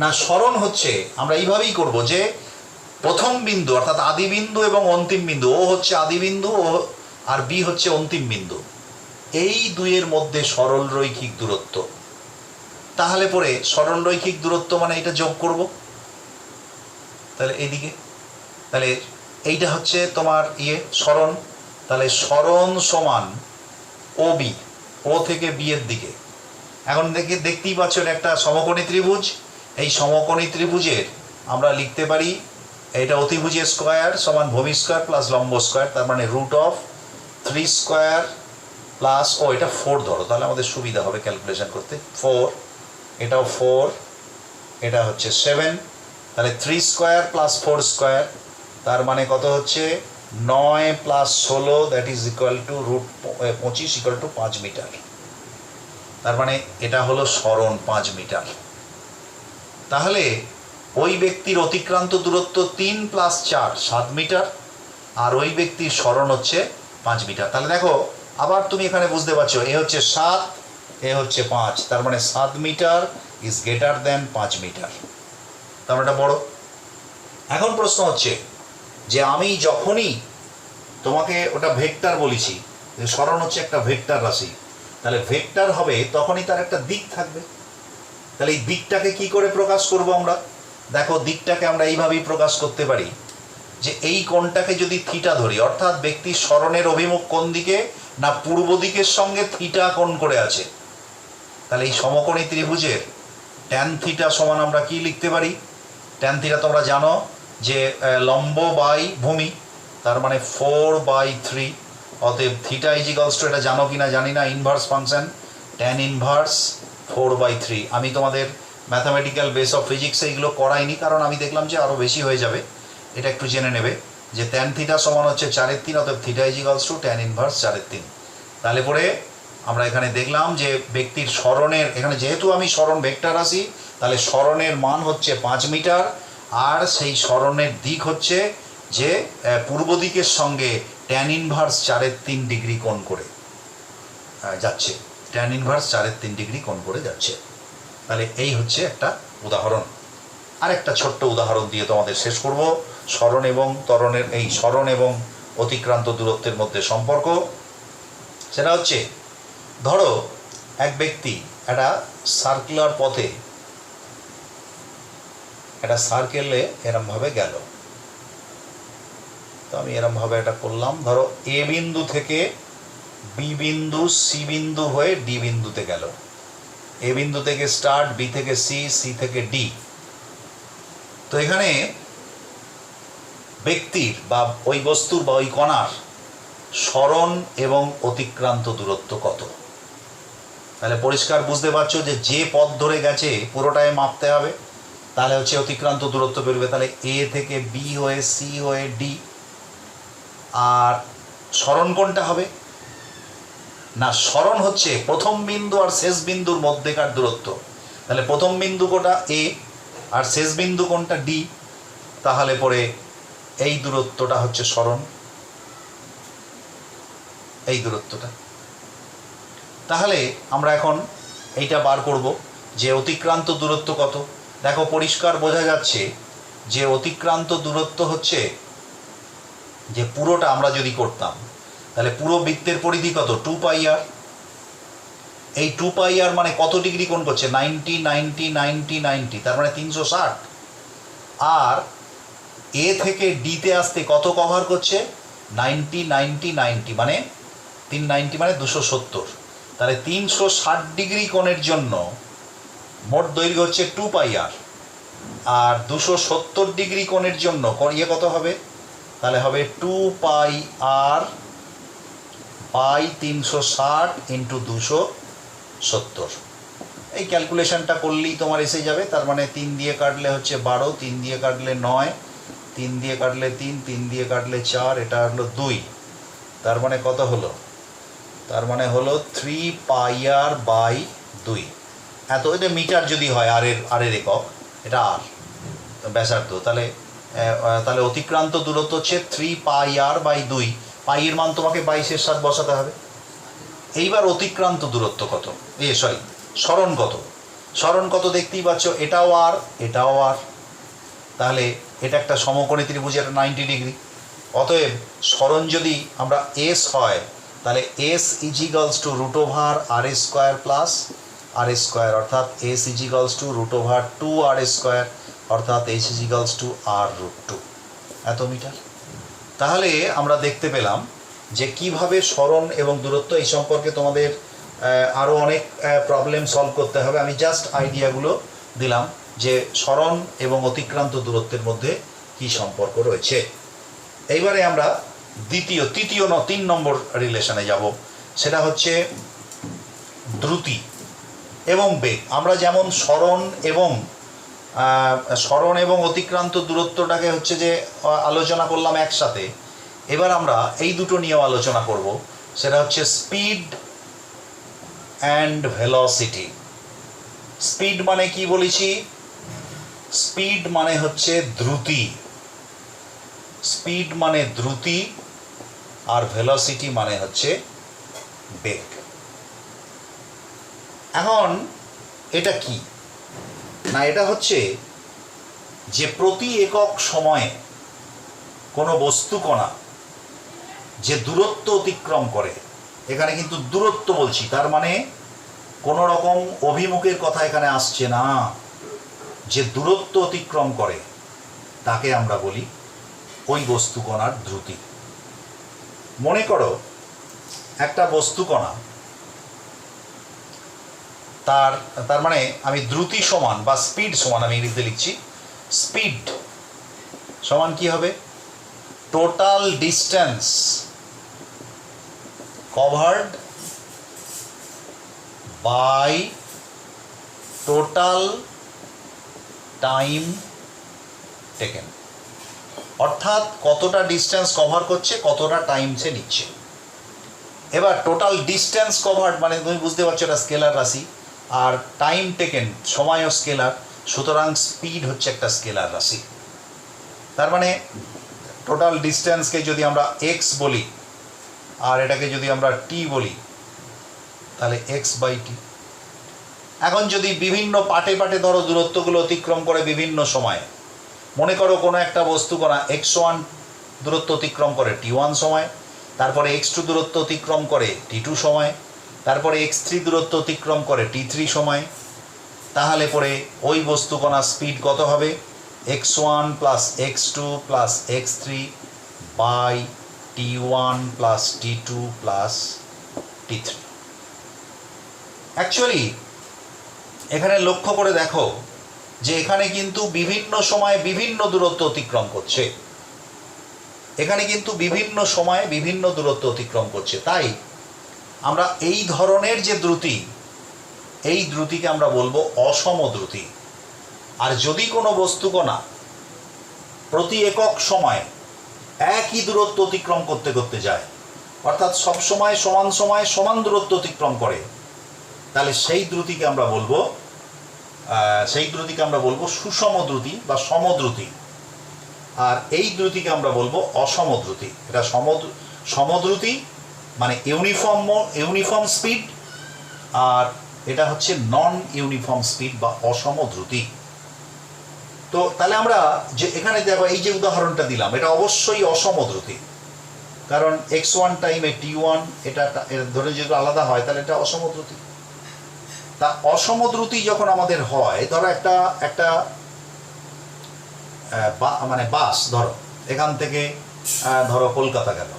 না, সরণ হচ্ছে আমরা এইভাবেই করব যে প্রথম বিন্দু অর্থাৎ আদি বিন্দু এবং অন্তিম বিন্দু, ও হচ্ছে আদি বিন্দু ও আর বি হচ্ছে অন্তিম বিন্দু, এই দুইয়ের মধ্যে সরল রৈখিক দূরত্ব। তাহলে পরে সরল রৈখিক দূরত্ব মানে এটা যোগ করব, তাহলে এইদিকে, তাহলে এইটা হচ্ছে তোমার সরণ, তাহলে সরণ সমান ও বি, ও থেকে বি এর দিকে। এখন দেখতেই পাচ্ছ এটা একটা সমকোণী ত্রিভুজ, এই সমকোণী ত্রিভুজের আমরা লিখতে পারি এটা অতিভুজের স্কোয়ার সমান ভূমি স্কোয়ার প্লাস লম্ব স্কোয়ার, তার মানে √3 স্কোয়ার প্লাস, ও এটা 4 ধরো তাহলে আমাদের সুবিধা হবে ক্যালকুলেশন করতে, 4, এটাও 4, এটা হচ্ছে 7, তাহলে 3 স্কোয়ার প্লাস 4 স্কোয়ার, তার মানে কত হচ্ছে 9 + 16, that is equal to √25 equal to 5 metre. তার মানে এটা হলো সরণ 5 মিটার। তাহলে ওই ব্যক্তির অতিক্রান্ত দূরত্ব 3 + 4 7 মিটার, আর ওই ব্যক্তির সরণ হচ্ছে 5 মিটার। তাহলে দেখো আবার তুমি এখানে বুঝতে পারছো, এ হচ্ছে 7, এ হচ্ছে 5, তার মানে 7 metre is greater than 5 metre, তার মানে এটা বড়। এখন প্রশ্ন হচ্ছে যে আমি যখনই তোমাকে ওটা ভেক্টর বলেছি, যে সরণ হচ্ছে একটা ভেক্টর রাশি, তাহলে ভেক্টর হবে তখনই তার একটা দিক থাকবে। তাহলে এই দিকটাকে কি করে প্রকাশ করব আমরা? দেখো দিকটাকে আমরা এইভাবেই প্রকাশ করতে পারি যে এই কোণটাকে যদি থিটা ধরি, অর্থাৎ ব্যক্তির সরণের অভিমুখ কোন দিকে না পূর্ব দিকের সঙ্গে থিটা কোণ করে আছে, তাহলে এই সমকোণী ত্রিভুজের ট্যান থিটা সমান আমরা কি লিখতে পারি? ট্যান থিটা তোমরা জানো যে লম্ব বাই ভূমি, তার মানে 4/3, অতএব থিটা ইজ ইকুয়ালস টু, এটা জানো কিনা জানি না, ইনভার্স ফাংশন ট্যান ইনভার্স 4/3। আমি তোমাদের ম্যাথামেটিক্যাল বেস অফ ফিজিক্সে এইগুলো করাইনি, কারণ আমি দেখলাম যে আরও বেশি হয়ে যাবে, এটা একটু জেনে নেবে যে ট্যান থিটা সমান হচ্ছে 4/3, অতএব theta is equals to tan inverse 4/3। তাহলে পরে আমরা এখানে দেখলাম যে ব্যক্তির সরণের, এখানে যেহেতু আমি সরণ ভেক্টর রাশি, তাহলে সরণের মান হচ্ছে 5 মিটার, আর সেই সরণের দিক হচ্ছে যে পূর্ব দিকের সঙ্গে ট্যান ইনভার্স 4/3 ডিগ্রি কোণ করে যাচ্ছে, ট্যান ইনভার্স 4/3 ডিগ্রি কোণ করে যাচ্ছে। তাহলে এই হচ্ছে একটা উদাহরণ। আরেকটা ছোট্ট উদাহরণ দিয়ে তোমাদের শেষ করব সরণ এবং ত্বরণের, এই সরণ এবং অতিক্রান্ত দূরত্বের মধ্যে সম্পর্ক। সেটা হচ্ছে ধরো এক ব্যক্তি একটা সার্কুলার পথে, একটা সার্কেলে এরমভাবে গেল, তো আমি এরমভাবে এটা করলাম, ধরো এ বিন্দু থেকে বি বিন্দু, সি বিন্দু হয়ে ডি বিন্দুতে গেল, এ বিন্দু থেকে স্টার্ট, বি থেকে সি, সি থেকে ডি। তো এখানে ব্যক্তির বা ওই বস্তুর বা ওই কণার সরণ এবং অতিক্রান্ত দূরত্ব কত? তাহলে পরিষ্কার বুঝতে পারছো যে যে পথ ধরে গেছে পুরোটাই মাপতে হবে, তাহলে হচ্ছে অতিক্রান্ত দূরত্ব বেরোবে। তাহলে এ থেকে বি হয়ে সি হয়ে ডি, আর সরণ কোনটা হবে না, সরণ হচ্ছে প্রথম বিন্দু আর শেষ বিন্দুর মধ্যেকার দূরত্ব। তাহলে প্রথম বিন্দু কোনটা এ আর শেষ বিন্দু কোনটা ডি, তাহলে পরে এই দূরত্বটা হচ্ছে সরণ, এই দূরত্বটা। তাহলে আমরা এখন এইটা বার করব যে অতিক্রান্ত দূরত্ব কত। দেখো পরিষ্কার বোঝা যাচ্ছে যে অতিক্রান্ত দূরত্ব হচ্ছে, যে পুরোটা আমরা যদি করতাম তাহলে পুরো বৃত্তের পরিধি কত, 2πr। এই 2πr মানে কত ডিগ্রি কোণ করছে, 90 90 90 90, তার মানে 360। আর এ থেকে ডিতে আসতে কত কভার করছে? 90 90 90, মানে 390 মানে 270। তাহলে 360 ডিগ্রি কোণের জন্য মোট দৈর্ঘ্য হচ্ছে 2πr, আর 270 ডিগ্রি কোণের জন্য ইয়ে কত হবে? তাহলে হবে 2πr বাই 360 ইন্টু 270। এই ক্যালকুলেশনটা করলেই তোমার এসে যাবে। তার মানে 3 দিয়ে কাটলে হচ্ছে 12, 3 দিয়ে কাটলে 9, 3 দিয়ে কাটলে 3, 3 দিয়ে কাটলে 4, এটা হলো 2। তার মানে কত হলো? তার মানে হলো 3πr বাই 2। এত, এটা মিটার যদি হয় আর এর একক, এটা আর ব্যাসার্ধ। তাহলে তাহলে অতিক্রান্ত দূরত্ব হচ্ছে 3πr বাই 2। পাইয়ের মান তোমাকে 22-এর সাথে বসাতে হবে। এইবার অতিক্রান্ত দূরত্ব কত? সরণ কত? সরণ কত দেখতেই পাচ্ছ, এটাও আর এটাও আর। তাহলে এটা একটা সমকোণী ত্রিভুজ, এটা 90 ডিগ্রি। অতএব সরণ যদি আমরা এস হয়, তাহলে S ইজিক্যালস two √r² plus r², অর্থাৎ এস ইজিক্যালস টু √2r², অর্থাৎ এইচ ইজিক্যালস টু r√2, এত মিটার। তাহলে আমরা দেখতে পেলাম যে কিভাবে সরণ এবং দূরত্ব, এই সম্পর্কে তোমাদের আরও অনেক প্রবলেম সলভ করতে হবে। আমি জাস্ট আইডিয়াগুলো দিলাম যে সরণ এবং অতিক্রান্ত দূরত্বের মধ্যে কি সম্পর্ক রয়েছে। এইবারে আমরা তৃতীয় 3 নম্বর রিলেশনে যাব। সেটা হচ্ছে দ্রুতি এবং বেগ। আমরা যেমন সরণ এবং অতিক্রান্ত দূরত্বটাকে হচ্ছে যে আলোচনা করলাম একসাথে, এবার আমরা এই দুটো নিয়েও আলোচনা করব। সেটা হচ্ছে স্পিড অ্যান্ড ভেলোসিটি। স্পিড মানে কি বলেছি? স্পিড মানে হচ্ছে দ্রুতি, স্পিড মানে দ্রুতি, আর ভেলোসিটি মানে হচ্ছে বেগ। এখন এটা কি না, এটা হচ্ছে যে প্রতি একক সময়ে কোনো বস্তুকণা যে দূরত্ব অতিক্রম করে, এখানে কিন্তু দূরত্ব বলছি, তার মানে কোনো রকম অভিমুখের কথা এখানে আসছে না, যে দূরত্ব অতিক্রম করে তাকে আমরা বলি ওই বস্তুকণার দ্রুতি। মনে করো একটা বস্তুকণা, তার মানে আমি দ্রুতি সমান বা স্পিড সমান, আমি ইংরেজিতে লিখছি, স্পিড সমান কি হবে? Total distance covered by total time taken. অর্থাৎ কতটা ডিস্টেন্স কভার করছে, কতটা টাইম সে নিচ্ছে। এবার টোটাল ডিস্টেন্স কভার্ড মানে তুমি বুঝতে পারছো এটা স্কেলার রাশি, আর টাইম টেকেন সময়ও স্কেলার, সুতরাং স্পিড হচ্ছে একটা স্কেলার রাশি। তার মানে টোটাল ডিস্টেন্সকে যদি আমরা এক্স বলি আর এটাকে যদি আমরা টি বলি, তাহলে x/t। এখন যদি বিভিন্ন পাটে পাটে ধরো দূরত্বগুলো অতিক্রম করে বিভিন্ন সময়ে, মনে করো কোনো একটা বস্তুকণা x1 দূরত্ব অতিক্রম করে t1 সময়, তারপরে x2 দূরত্ব অতিক্রম করে t2 সময়, তারপরে x3 দূরত্ব অতিক্রম করে t3 সময়, তাহলে পরে ওই বস্তুকণার স্পিড কত হবে? x1 plus x2 plus x3 by t1 plus t2 plus t3। Actually এখানে লক্ষ্য করে দেখো যে এখানে কিন্তু বিভিন্ন সময়ে বিভিন্ন দূরত্ব অতিক্রম করছে, এখানে কিন্তু বিভিন্ন সময়ে বিভিন্ন দূরত্ব অতিক্রম করছে। তাই আমরা এই ধরনের যে দ্রুতি, এই দ্রুতিকে আমরা বলবো অসম দ্রুতি। আর যদি কোনো বস্তুকণা প্রতি একক সময়ে একই দূরত্ব অতিক্রম করতে করতে যায়, অর্থাৎ সব সময় সমান দূরত্ব অতিক্রম করে, তাহলে সেই দ্রুতিকে আমরা বলবো সুষম দ্রুতি বা সমদ্রুতি। আর এই দ্রুতিকে আমরা বলবো অসম দ্রুতি। এটা সমদ্রুতি মানে ইউনিফর্ম স্পিড, আর এটা হচ্ছে নন ইউনিফর্ম স্পিড বা অসম দ্রুতি। তো তাহলে আমরা যে এখানে দেখো এই যে উদাহরণটা দিলাম, এটা অবশ্যই অসম দ্রুতি, কারণ x1 টাইমে t1 এটা ধরে যদি আলাদা হয় তাহলে এটা অসম দ্রুতি। তা অসম দ্রুতি যখন আমাদের হয়, ধরো একটা মানে বাস ধরো এখান থেকে ধরো কলকাতা গেল,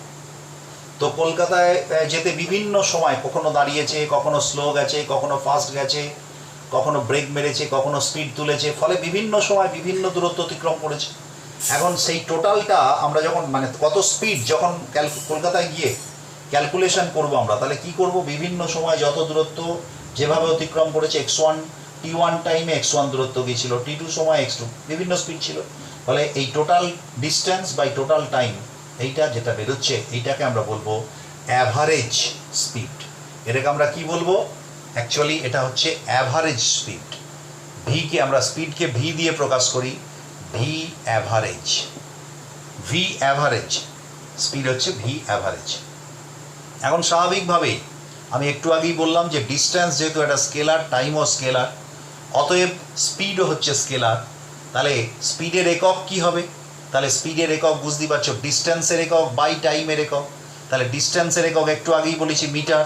তো কলকাতায় যেতে বিভিন্ন সময় কখনো দাঁড়িয়েছে, কখনো স্লো গেছে, কখনো ফাস্ট গেছে, কখনো ব্রেক মেরেছে, কখনো স্পিড তুলেছে, ফলে বিভিন্ন সময় বিভিন্ন দূরত্ব অতিক্রম করেছে। এখন সেই টোটালটা আমরা যখন মানে কত স্পিড যখন কলকাতায় গিয়ে ক্যালকুলেশন করব আমরা, তাহলে কি করব, বিভিন্ন সময় যত দূরত্ব যেভাবে অতিক্রম করেছে x1 t1 টাইমে x1 দূরত্ব গিয়েছিল, t2 সময় x2, বিভিন্ন স্পিড ছিল, ফলে এই total distance by total time এইটা যেটা বেরোচ্ছে এইটাকে আমরা বলবো অ্যাভারেজ স্পিড। এটাকে আমরা কি বলবো, অ্যাকচুয়ালি এটা হচ্ছে অ্যাভারেজ স্পিড। ভিকে আমরা স্পিডকে ভি দিয়ে প্রকাশ করি, V average, V average speed হচ্ছে ভি অ্যাভারেজ। এখন স্বাভাবিকভাবেই আমি একটু আগেই বললাম যে ডিস্টেন্স যেহেতু একটা স্কেলার, টাইমও স্কেলার, অতএব স্পিডও হচ্ছে স্কেলার, তাহলে স্পিডের একক কি হবে, তাহলে স্পিডের একক বুঝতেই পারছো ডিস্টেন্সের একক বাই টাইমের একক, তাহলে ডিস্টেন্সের একক একটু আগেই বলেছি মিটার,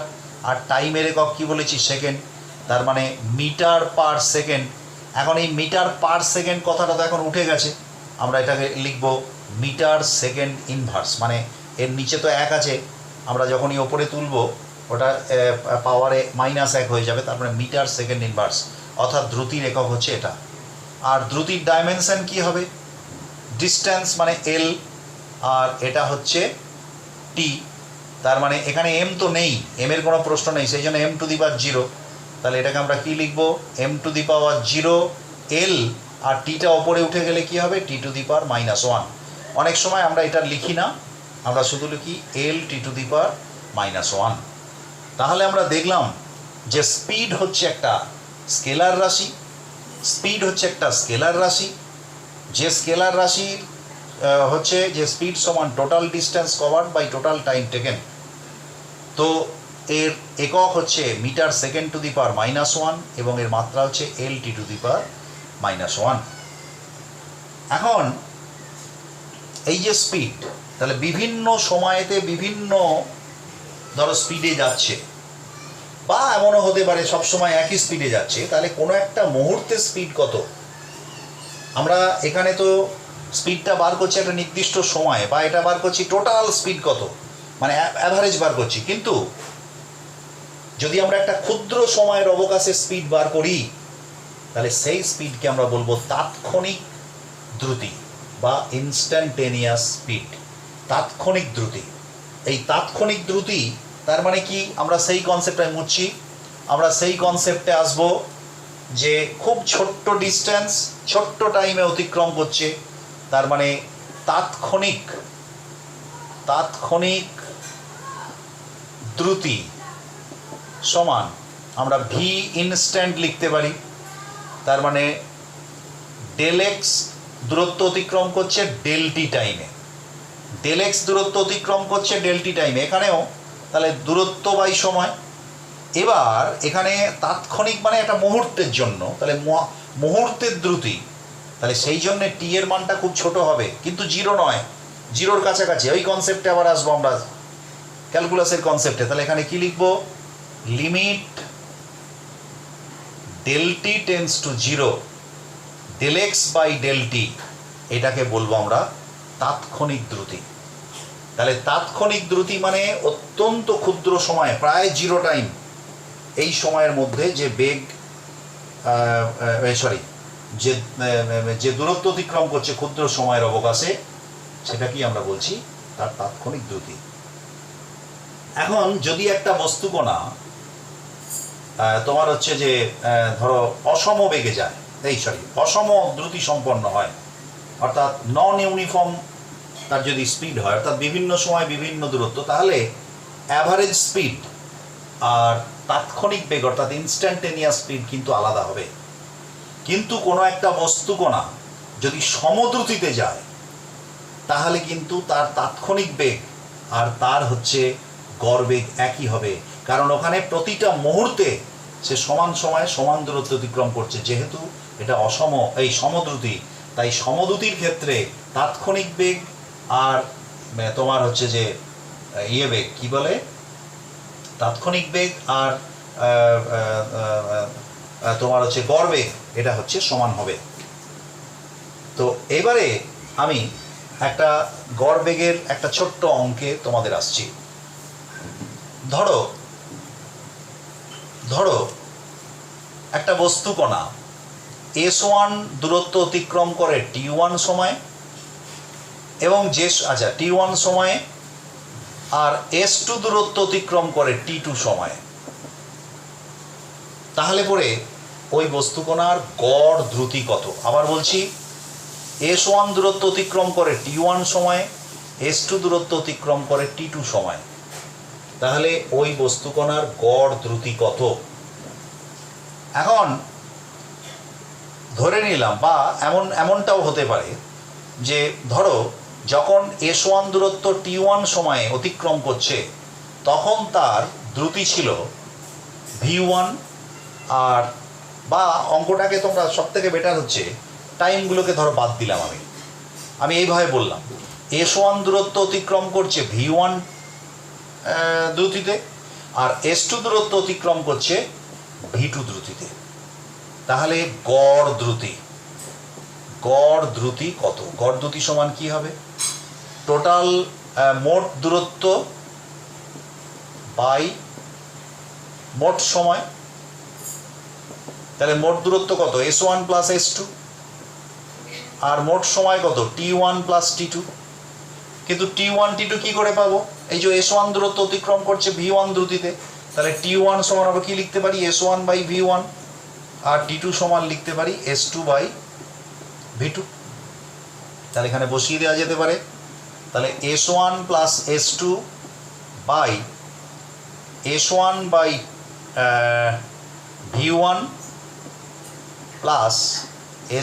আর টাইমের একক কি বলেছি সেকেন্ড, তার মানে মিটার পার সেকেন্ড। এখন এই মিটার পার সেকেন্ড কথাটা তো এখন উঠে গেছে, আমরা এটাকে লিখব মিটার সেকেন্ড ইনভার্স, মানে এর নিচে তো 1 আছে, আমরা যখনই ওপরে তুলব ওটা পাওয়ারে -1 হয়ে যাবে, তারপরে মিটার সেকেন্ড ইনভার্স, অর্থাৎ দ্রুতির একক হচ্ছে এটা। আর দ্রুতির ডাইমেনশন কি হবে, ডিস্টেন্স মানে এল, আর এটা হচ্ছে টি, তার মানে এখানে এম তো নেই, এম এর কোনো প্রশ্ন নেই, সেই জন্য m টু দি পাওয়ার 0, তাহলে এটাকে আমরা কি লিখব, m টু দি পাওয়ার 0 এল, আর টিটা ওপরে উঠে গেলে কি হবে, টি টু দি পাওয়ার -1। অনেক সময় আমরা এটা লিখি না, আমরা শুধু লিখি এল টি টু দি পাওয়ার -1। তাহলে আমরা দেখলাম যে স্পিড হচ্ছে একটা স্কেলার রাশি, স্পিড হচ্ছে একটা স্কেলার রাশি, যে স্কেলার রাশির হচ্ছে যে স্পিড সমান total distance covered by total time taken, তো এর একক হচ্ছে metre second to the power -1 এবং এর মাত্রা হচ্ছে এল টি টু দি পাওয়ার -1। এখন এই যে স্পিড, তাহলে বিভিন্ন সময়েতে বিভিন্ন ধরো স্পিডে যাচ্ছে, বা এমনও হতে পারে সবসময় একই স্পিডে যাচ্ছে, তাহলে কোনো একটা মুহূর্তে স্পিড কত, আমরা এখানে তো স্পিডটা বার করছি একটা নির্দিষ্ট সময়ে, বা এটা বার করছি টোটাল স্পিড কত, মানে অ্যাভারেজ বার করছি, কিন্তু যদি আমরা একটা ক্ষুদ্র সময়ের অবকাশে স্পিড বার করি, তাহলে সেই স্পিডকে আমরা বলবো তাৎক্ষণিক দ্রুতি বা ইনস্ট্যান্টেনিয়াস স্পিড, তাৎক্ষণিক দ্রুতি। এই তাৎক্ষণিক দ্রুতি তার মানে কি, আমরা সেই কনসেপ্টে মুছছি, আমরা সেই কনসেপ্টে আসব যে খুব ছোট্ট ডিস্টেন্স ছোট্ট টাইমে অতিক্রম করছে, তার মানে তাৎক্ষণিক দ্রুতি সমান আমরা ভি ইনস্ট্যান্ট লিখতে পারি, তার মানে ডেল এক্স দূরত্ব অতিক্রম করছে ডেল টি টাইমে, ডেল এক্স দূরত্ব অতিক্রম করছে ডেল টি টাইমে, এখানেও তাহলে দূরত্ব বাই সময়। এবার এখানে তাৎক্ষণিক মানে একটা মুহূর্তের জন্য, তাহলে মুহূর্তের দ্রুতি, তাহলে সেই জন্যে টি এর মানটা খুব ছোট হবে, কিন্তু 0 নয়, 0-র কাছাকাছি। ওই কনসেপ্টে আবার আসবো আমরা ক্যালকুলাসের কনসেপ্টে, তাহলে এখানে কি লিখব, limit del t tends to 0 del x by del t, এটাকে বলবো আমরা তাৎক্ষণিক দ্রুতি। তাহলে তাৎক্ষণিক দ্রুতি মানে অত্যন্ত ক্ষুদ্র সময়, প্রায় 0 টাইম, এই সময়ের মধ্যে যে বেগ যে দূরত্ব অতিক্রম করছে ক্ষুদ্র সময়ের অবকাশে, সেটাকেই আমরা বলছি তার তাৎক্ষণিক দ্রুতি। এখন যদি একটা বস্তুকণা তোমার হচ্ছে যে ধরো অসম বেগে যায়, অসম দ্রুতি সম্পন্ন হয়, অর্থাৎ নন ইউনিফর্ম তার যদি স্পিড হয়, অর্থাৎ বিভিন্ন সময় বিভিন্ন দূরত্ব, তাহলে অ্যাভারেজ স্পিড আর তাৎক্ষণিক বেগ অর্থাৎ ইনস্ট্যান্টেনিয়াস স্পিড কিন্তু আলাদা হবে। কিন্তু কোনো একটা বস্তুকণা যদি সমদ্রুতিতে যায়, তাহলে কিন্তু তার তাৎক্ষণিক বেগ আর তার হচ্ছে গড় বেগ একই হবে, কারণ ওখানে প্রতিটা মুহূর্তে সে সমান সময়ে সমান দূরত্ব অতিক্রম করছে, যেহেতু এটা এই সমদ্রুতি, তাই সমদ্রুতির ক্ষেত্রে তাৎক্ষণিক বেগ আর তোমার হচ্ছে যে বেগ কি বলে, তাৎক্ষণিক বেগ আর তোমার হচ্ছে গড় বেগ, এটা হচ্ছে সমান হবে। তো এবারে আমি একটা গড় বেগের একটা ছোট্ট অঙ্কে তোমাদের আসছি। ধরো ধরো একটা বস্তু কণা S1 দূরত্ব অতিক্রম করে T1 সময়ে এবং T1 সময়ে, আর S2 দূরত্ব অতিক্রম করে T2 সময়ে। তাহলে পরে ওই বস্তু কণার গড় দ্রুতি কত? আবার বলছি, S1 দূরত্ব অতিক্রম করে T1 সময়ে, S2 দূরত্ব অতিক্রম করে T2 সময়ে। তাহলে ওই বস্তু কণার গড় দ্রুতি কত? এখন ধরে নিলাম, বা এমনটাও হতে পারে যে ধরো যখন S1 দূরত্ব T1 সময়ে অতিক্রম করছে তখন তার দ্রুতি ছিল V1, আর বা অঙ্কটাকে তোমরা সব থেকে বেটার হচ্ছে টাইমগুলোকে ধরো বাদ দিলাম, আমি এইভাবে বললাম, S1 দূরত্ব অতিক্রম করছে V1 দ্রুতিতে, আর S2 দূরত্ব অতিক্রম করছে V2 দ্রুতিতে। তাহলে গড় দ্রুতি কত? গড় দ্রুতি সমান কি হবে? টোটাল মোট দূরত্ব বাই মোট সময়। তাহলে মোট দূরত্ব কত? S1 প্লাস S2, আর মোট সময় কত? T1 plus T2। কিন্তু T1 T2 কি করে পাবো? এই যে S1 দূরত্ব অতিক্রম করছে V1 দ্রুতিতে, তাহলে T1 সমান আমরা কি লিখতে পারি? S1 by V1, R T2 সমান লিখতে পারি S2 বাই V2। তাহলে এখানে বসিয়ে দেওয়া যেতে পারে। তাহলে S1 plus S2 by S1 by V1 plus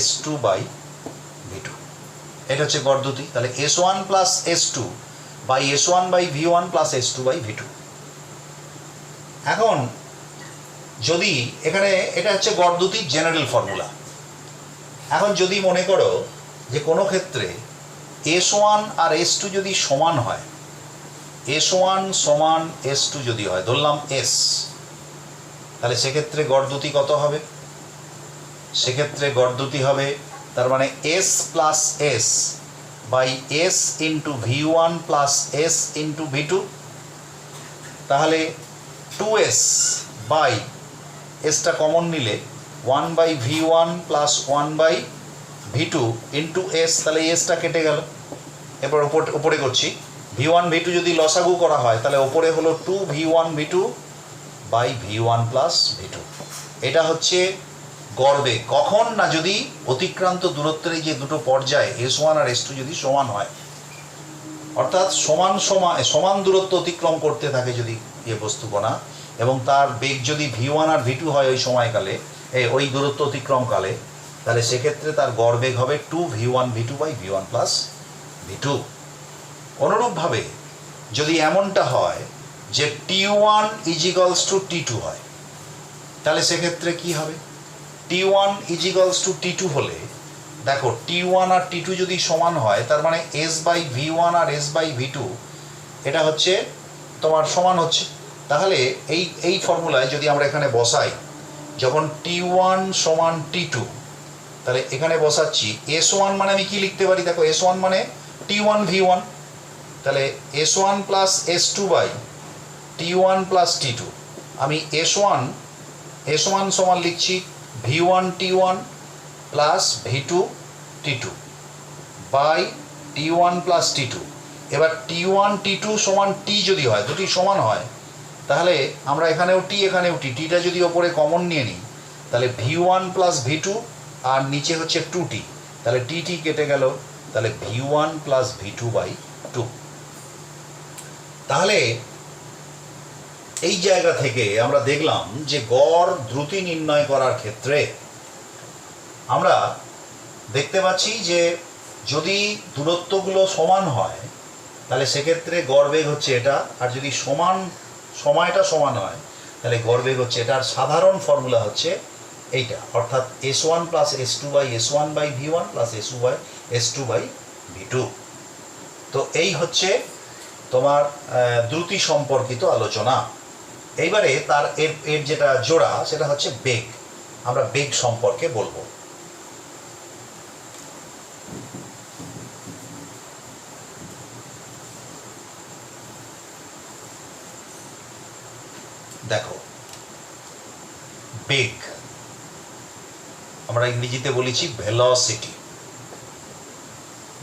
S2 by V2, এটা হচ্ছে গড় দ্রুতি। তাহলে S1 plus S2 by S1 by V1 plus S2 by V2। এখন যদি এখানে এটা হচ্ছে গড় দ্রুতির জেনারেল ফর্মুলা। এখন যদি মনে করো যে কোনো ক্ষেত্রে S1 আর S2 যদি সমান হয়, S1 সমান S2 যদি হয়, ধরলাম S, তাহলে সেক্ষেত্রে গড় দ্রুতি কত হবে? সেক্ষেত্রে গড় দ্রুতি হবে, তার মানে S plus S by S into V1 plus S into V2। তাহলে 2S বাই এসটা কমন নিলে 1 by V1 plus 1 by V2 into S, তাহলে এসটা কেটে গেল। এরপর উপরে করছি, V1 V2 যদি লসাগু করা হয় তাহলে ওপরে হলো 2 V1 V2 by V1 plus V2। এটা হচ্ছে গড় বেগ। কখন না, যদি অতিক্রান্ত দূরত্বের যে দুটো পর্যায় S1 আর S2 যদি সমান হয়, অর্থাৎ সমান দূরত্ব অতিক্রম করতে থাকে যদি বস্তু কণা, এবং তার বেগ যদি V1 আর V2 হয় ওই সময়কালে, ওই দূরত্ব অতিক্রমকালে, তাহলে সেক্ষেত্রে তার গড় বেগ হবে 2 V1 V2 by V1 plus V2। অনুরূপভাবে যদি এমনটা হয় যে T1 ইজিক্যালস টু T2 হয়, তাহলে সেক্ষেত্রে কি হবে? T1 ইজিক্যালস টু T2 হলে দেখো T1 আর T2 যদি সমান হয়, তার মানে S বাই V1 আর S বাই V2 এটা হচ্ছে তোমার সমান হচ্ছে। তাহলে এই ফর্মুলায় যদি আমরা এখানে বসাই, যখন T1 সমান T2, তাহলে এখানে বসাচ্ছি S1 মানে আমি কি লিখতে পারি? দেখো S1 মানে T1 V1, তাহলে S1 plus S2 by T1 plus T2। আমি S1 সমান লিখছি V1 T1 plus V2 T2 by T1 plus T2। এবার T1 T2 সমান T যদি হয়, দুটি সমান হয়, তাহলে আমরা এখানেও T এখানেও T, টিটা যদি ওপরে কমন নিয়ে নিই, তাহলে V1 প্লাস V2 আর নিচে হচ্ছে 2T, তাহলে T কেটে গেল, তাহলে V1 প্লাস V2 বাই 2। তাহলে এই জায়গা থেকে আমরা দেখলাম যে গড় দ্রুতি নির্ণয় করার ক্ষেত্রে আমরা দেখতে পাচ্ছি যে যদি দূরত্বগুলো সমান হয় তাহলে সেক্ষেত্রে গড় বেগ হচ্ছে এটা, আর যদি সময়টা সমান হয় তাহলে গড় বেগ হচ্ছে এটা। আর সাধারণ ফর্মুলা হচ্ছে এইটা, অর্থাৎ S1 plus S2 by S1 by V1 plus S2 by V2। তো এই হচ্ছে তোমার দ্রুতি সম্পর্কিত আলোচনা। এইবারে তার এর যেটা জোড়া সেটা হচ্ছে বেগ। আমরা বেগ সম্পর্কে বলবো। বেগ, আমরা ইংরেজিতে বলেছি ভেলোসিটি।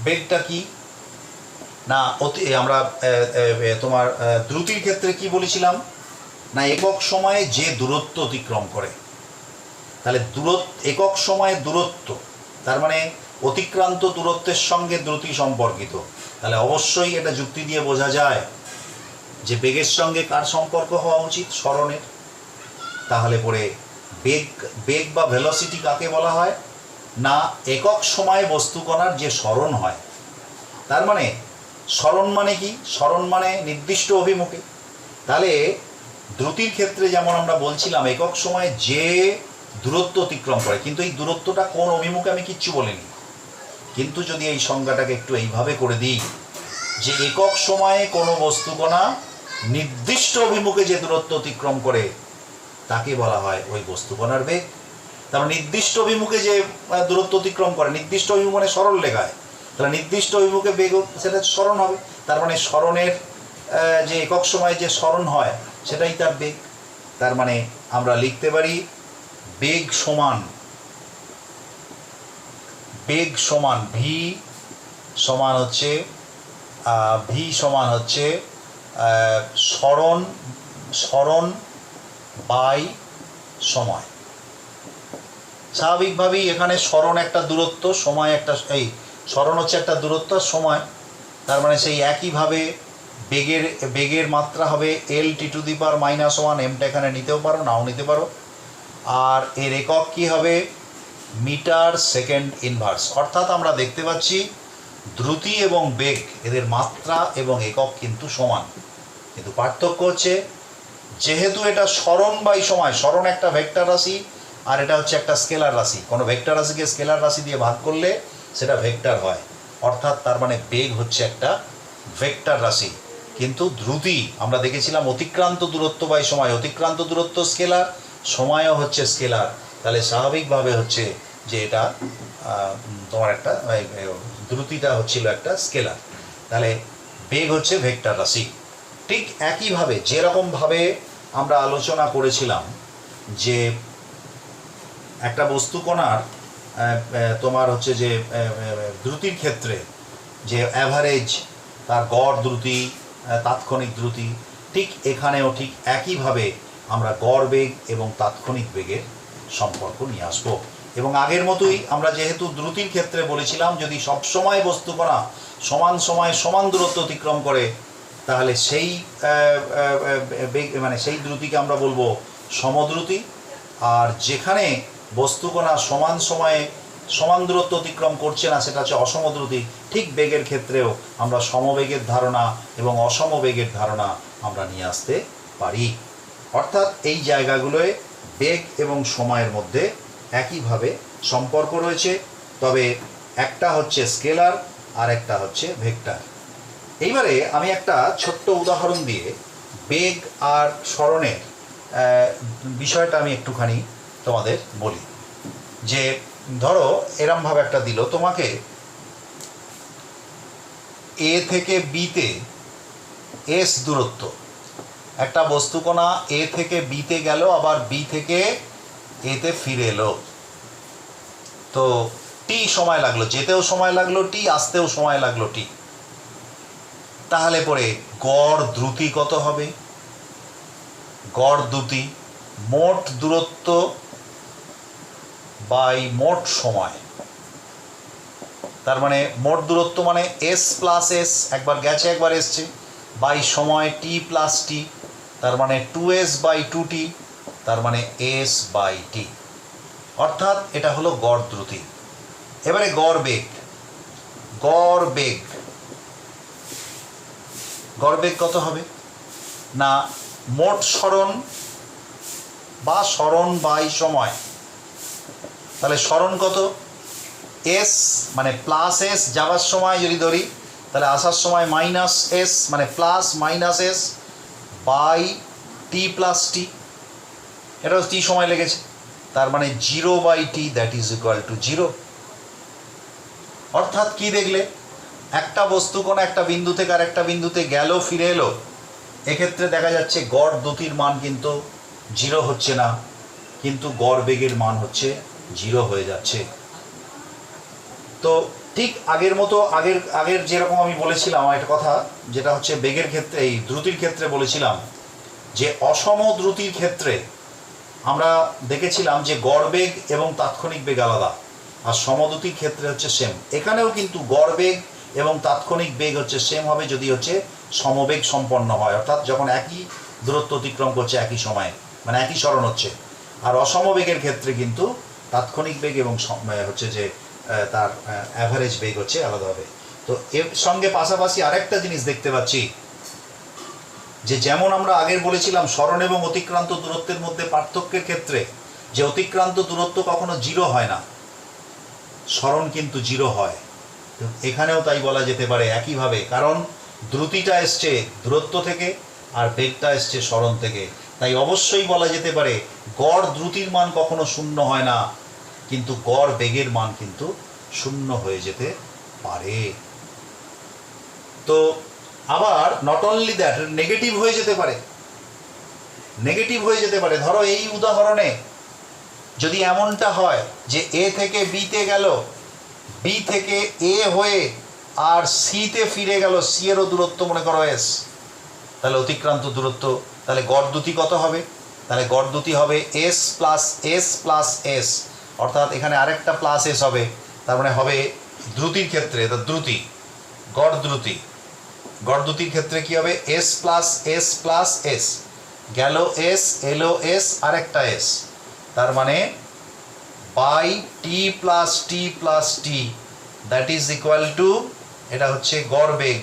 বেগটা কি না, আমরা তোমার দ্রুতির ক্ষেত্রে কি বলেছিলাম না, একক সময়ে যে দূরত্ব অতিক্রম করে। তাহলে একক সময়ে দূরত্ব, তার মানে অতিক্রান্ত দূরত্বের সঙ্গে দ্রুতি সম্পর্কিত। তাহলে অবশ্যই এটা যুক্তি দিয়ে বোঝা যায় যে বেগের সঙ্গে কার সম্পর্ক হওয়া উচিত, সরণের। তাহলে পরে বেগ বা ভেলোসিটি কাকে বলা হয় না, একক সময়ে বস্তুকণার যে সরণ হয়। তার মানে সরণ মানে কি, সরণ মানে নির্দিষ্ট অভিমুখে। তাহলে দ্রুতির ক্ষেত্রে যেমন আমরা বলছিলাম একক সময়ে যে দূরত্ব অতিক্রম করে, কিন্তু এই দূরত্বটা কোন অভিমুখে আমি কিচ্ছু বলিনি। কিন্তু যদি এই সংজ্ঞাটাকে একটু এইভাবে করে দিই যে একক সময়ে কোনো বস্তুকণা নির্দিষ্ট অভিমুখে যে দূরত্ব অতিক্রম করে তাকে বলা হয় ওই বস্তুকণার বেগ। তার নির্দিষ্ট অভিমুখে যে দূরত্ব অতিক্রম করে, নির্দিষ্ট অভিমুখ মানে সরল লেখায়, তাহলে নির্দিষ্ট অভিমুখে বেগ সেটা সরণ হবে। তার মানে সরণের যে একক সময়ে যে সরণ হয় সেটাই তার বেগ। তার মানে আমরা লিখতে পারি বেগ সমান ভি সমান হচ্ছে সরণ বাই সময়। স্বাভাবিকভাবেই এখানে সরণ একটা দূরত্ব, সময় একটা, এই সরণ হচ্ছে একটা দূরত্ব, সময়, তার মানে সেই একইভাবে বেগের মাত্রা হবে L(t⁻⁻1), এমটা এখানে নিতেও পারো নাও নিতে পারো। আর এর একক কি হবে, মিটার সেকেন্ড ইনভার্স। অর্থাৎ আমরা দেখতে পাচ্ছি দ্রুতি এবং বেগ এদের মাত্রা এবং একক কিন্তু সমান, কিন্তু পার্থক্য হচ্ছে যেহেতু এটা সরণ বাই সময়, সরণ একটা ভেক্টর রাশি আর এটা হচ্ছে একটা স্কেলার রাশি। কোনো ভেক্টর রাশিকে স্কেলার রাশি দিয়ে ভাগ করলে সেটা ভেক্টর হয়, অর্থাৎ তার মানে বেগ হচ্ছে একটা ভেক্টর রাশি। কিন্তু দ্রুতি আমরা দেখেছিলাম অতিক্রান্ত দূরত্ব বাই সময়, অতিক্রান্ত দূরত্ব স্কেলার, সময়ও হচ্ছে স্কেলার। তাহলে স্বাভাবিকভাবে হচ্ছে যে এটা তোমার একটা দ্রুতিটা হচ্ছিল একটা স্কেলার, তাহলে বেগ হচ্ছে ভেক্টর রাশি। ঠিক একইভাবে যেরকমভাবে আমরা আলোচনা করেছিলাম যে একটা বস্তুকণার তোমার হচ্ছে যে দ্রুতির ক্ষেত্রে যে অ্যাভারেজ, তার গড় দ্রুতি, তাৎক্ষণিক দ্রুতি, ঠিক এখানেও ঠিক একইভাবে আমরা গড় বেগ এবং তাৎক্ষণিক বেগের সম্পর্ক নিয়ে আসবো। এবং আগের মতোই আমরা যেহেতু দ্রুতির ক্ষেত্রে বলেছিলাম যদি সবসময় বস্তুকণা সমান সময়ে সমান দূরত্ব অতিক্রম করে তাহলে সেই মানে সেই দ্রুতিকে আমরা বলবো সমদ্রুতি। আর যেখানে বস্তুকণা সমান সময়ে সমান দূরত্ব অতিক্রম করছে না সেটা হচ্ছে অসমদ্রুতি। ঠিক বেগের ক্ষেত্রেও আমরা সমবেগের ধারণা এবং অসমবেগের ধারণা আমরা নিয়ে আসতে পারি। অর্থাৎ এই জায়গাগুলোয় বেগ এবং সময়ের মধ্যে একইভাবে সম্পর্ক রয়েছে, তবে একটা হচ্ছে স্কেলার আর একটা হচ্ছে ভেক্টর। এইবারে আমি একটা ছোট্ট উদাহরণ দিয়ে বেগ আর সরণের বিষয়টা আমি একটুখানি তোমাদের বলি। যে ধরো এরমভাবে একটা দিল তোমাকে, এ থেকে বিতে এস দূরত্ব, একটা বস্তুকণা এ থেকে বিতে গেল আবার বি থেকে এতে ফিরে এলো, তো টি সময় লাগলো, যেতেও সময় লাগলো টি, আসতেও সময় লাগলো টি। তাহলে পরে গড় দ্রুতি কত হবে, গড় দ্রুতি মোট দূরত্ব বাই মোট সময়। তার মানে মোট দূরত্ব মানে এস প্লাস এস, একবার গেছে একবার এসছে, বাই সময় টি প্লাস টি, তার মানে 2s বাই 2t, তার মানে s বাই t। অর্থাৎ এটা হলো গড় দ্রুতি। এবারে গড় বেগ, গড় বেগ কত হবে না মোট সরণ বা সরণ বাই সময়। তাহলে সরণ কত, এস মানে প্লাস এস যাওয়ার সময় যদি ধরি, তাহলে আসার সময় মাইনাস এস মানে plus minus s by t plus t, এটা টি সময় লেগেছে, তার মানে 0/t that is equal two 0। অর্থাৎ কি দেখলে, একটা বস্তু কোনো একটা বিন্দু থেকে আর একটা বিন্দুতে গেল ফিরে এলো, এক্ষেত্রে দেখা যাচ্ছে গড় দ্রুতির মান কিন্তু 0 হচ্ছে না, কিন্তু গড় বেগের মান হচ্ছে 0 হয়ে যাচ্ছে। তো ঠিক আগের মতো আগের যেরকম আমি বলেছিলাম একটা কথা, যেটা হচ্ছে বেগের ক্ষেত্রে, এই দ্রুতির ক্ষেত্রে বলেছিলাম যে অসম দ্রুতির ক্ষেত্রে আমরা দেখেছিলাম যে গড় বেগ এবং তাৎক্ষণিক বেগ আলাদা, আর সমদ্রুতির ক্ষেত্রে হচ্ছে সেম। এখানেও কিন্তু গড় বেগ এবং তাৎক্ষণিক বেগ হচ্ছে সেম হবে যদি হচ্ছে সমবেগ সম্পন্ন হয়, অর্থাৎ যখন একই দূরত্ব অতিক্রম করছে একই সময়ে, মানে একই সরণ হচ্ছে। আর অসমবেগের ক্ষেত্রে কিন্তু তাৎক্ষণিক বেগ এবং হচ্ছে যে তার অ্যাভারেজ বেগ হচ্ছে আলাদা হবে। তো এর সঙ্গে পাশাপাশি আরেকটা জিনিস দেখতে পাচ্ছি যে যেমন আমরা আগের বলেছিলাম সরণ এবং অতিক্রান্ত দূরত্বের মধ্যে পার্থক্যের ক্ষেত্রে যে অতিক্রান্ত দূরত্ব কখনো 0 হয় না, সরণ কিন্তু 0 হয়। এখানেও তাই বলা যেতে পারে একইভাবে, কারণ দ্রুতিটা এসছে দূরত্ব থেকে আর বেগটা এসছে সরণ থেকে। তাই অবশ্যই বলা যেতে পারে গড় দ্রুতির মান কখনো 0 হয় না, কিন্তু গড় বেগের মান কিন্তু 0 হয়ে যেতে পারে। তো আবার নট অনলি দ্যাট, নেগেটিভ হয়ে যেতে পারে, নেগেটিভ হয়ে যেতে পারে। ধরো এই উদাহরণে যদি এমনটা হয় যে এ থেকে বিতে গেল, বি থেকে এ হয়ে আর সিতে ফিরে গেল, সি এরও দূরত্ব মনে করো এস, তাহলে অতিক্রান্ত দূরত্ব, তাহলে গড় দ্রুতি কত হবে? তাহলে গড় দ্রুতি হবে s plus S plus S, অর্থাৎ এখানে আরেকটা প্লাস এস হবে, তার মানে হবে দ্রুতির ক্ষেত্রে দ্রুতি, গড় দ্রুতি, গড় দ্রুতির ক্ষেত্রে কি হবে? এস প্লাস এস গেল এস, এলো এস, আরেকটা এস, তার মানে by t plus t that is equal to, এটা হচ্ছে গড় বেগ,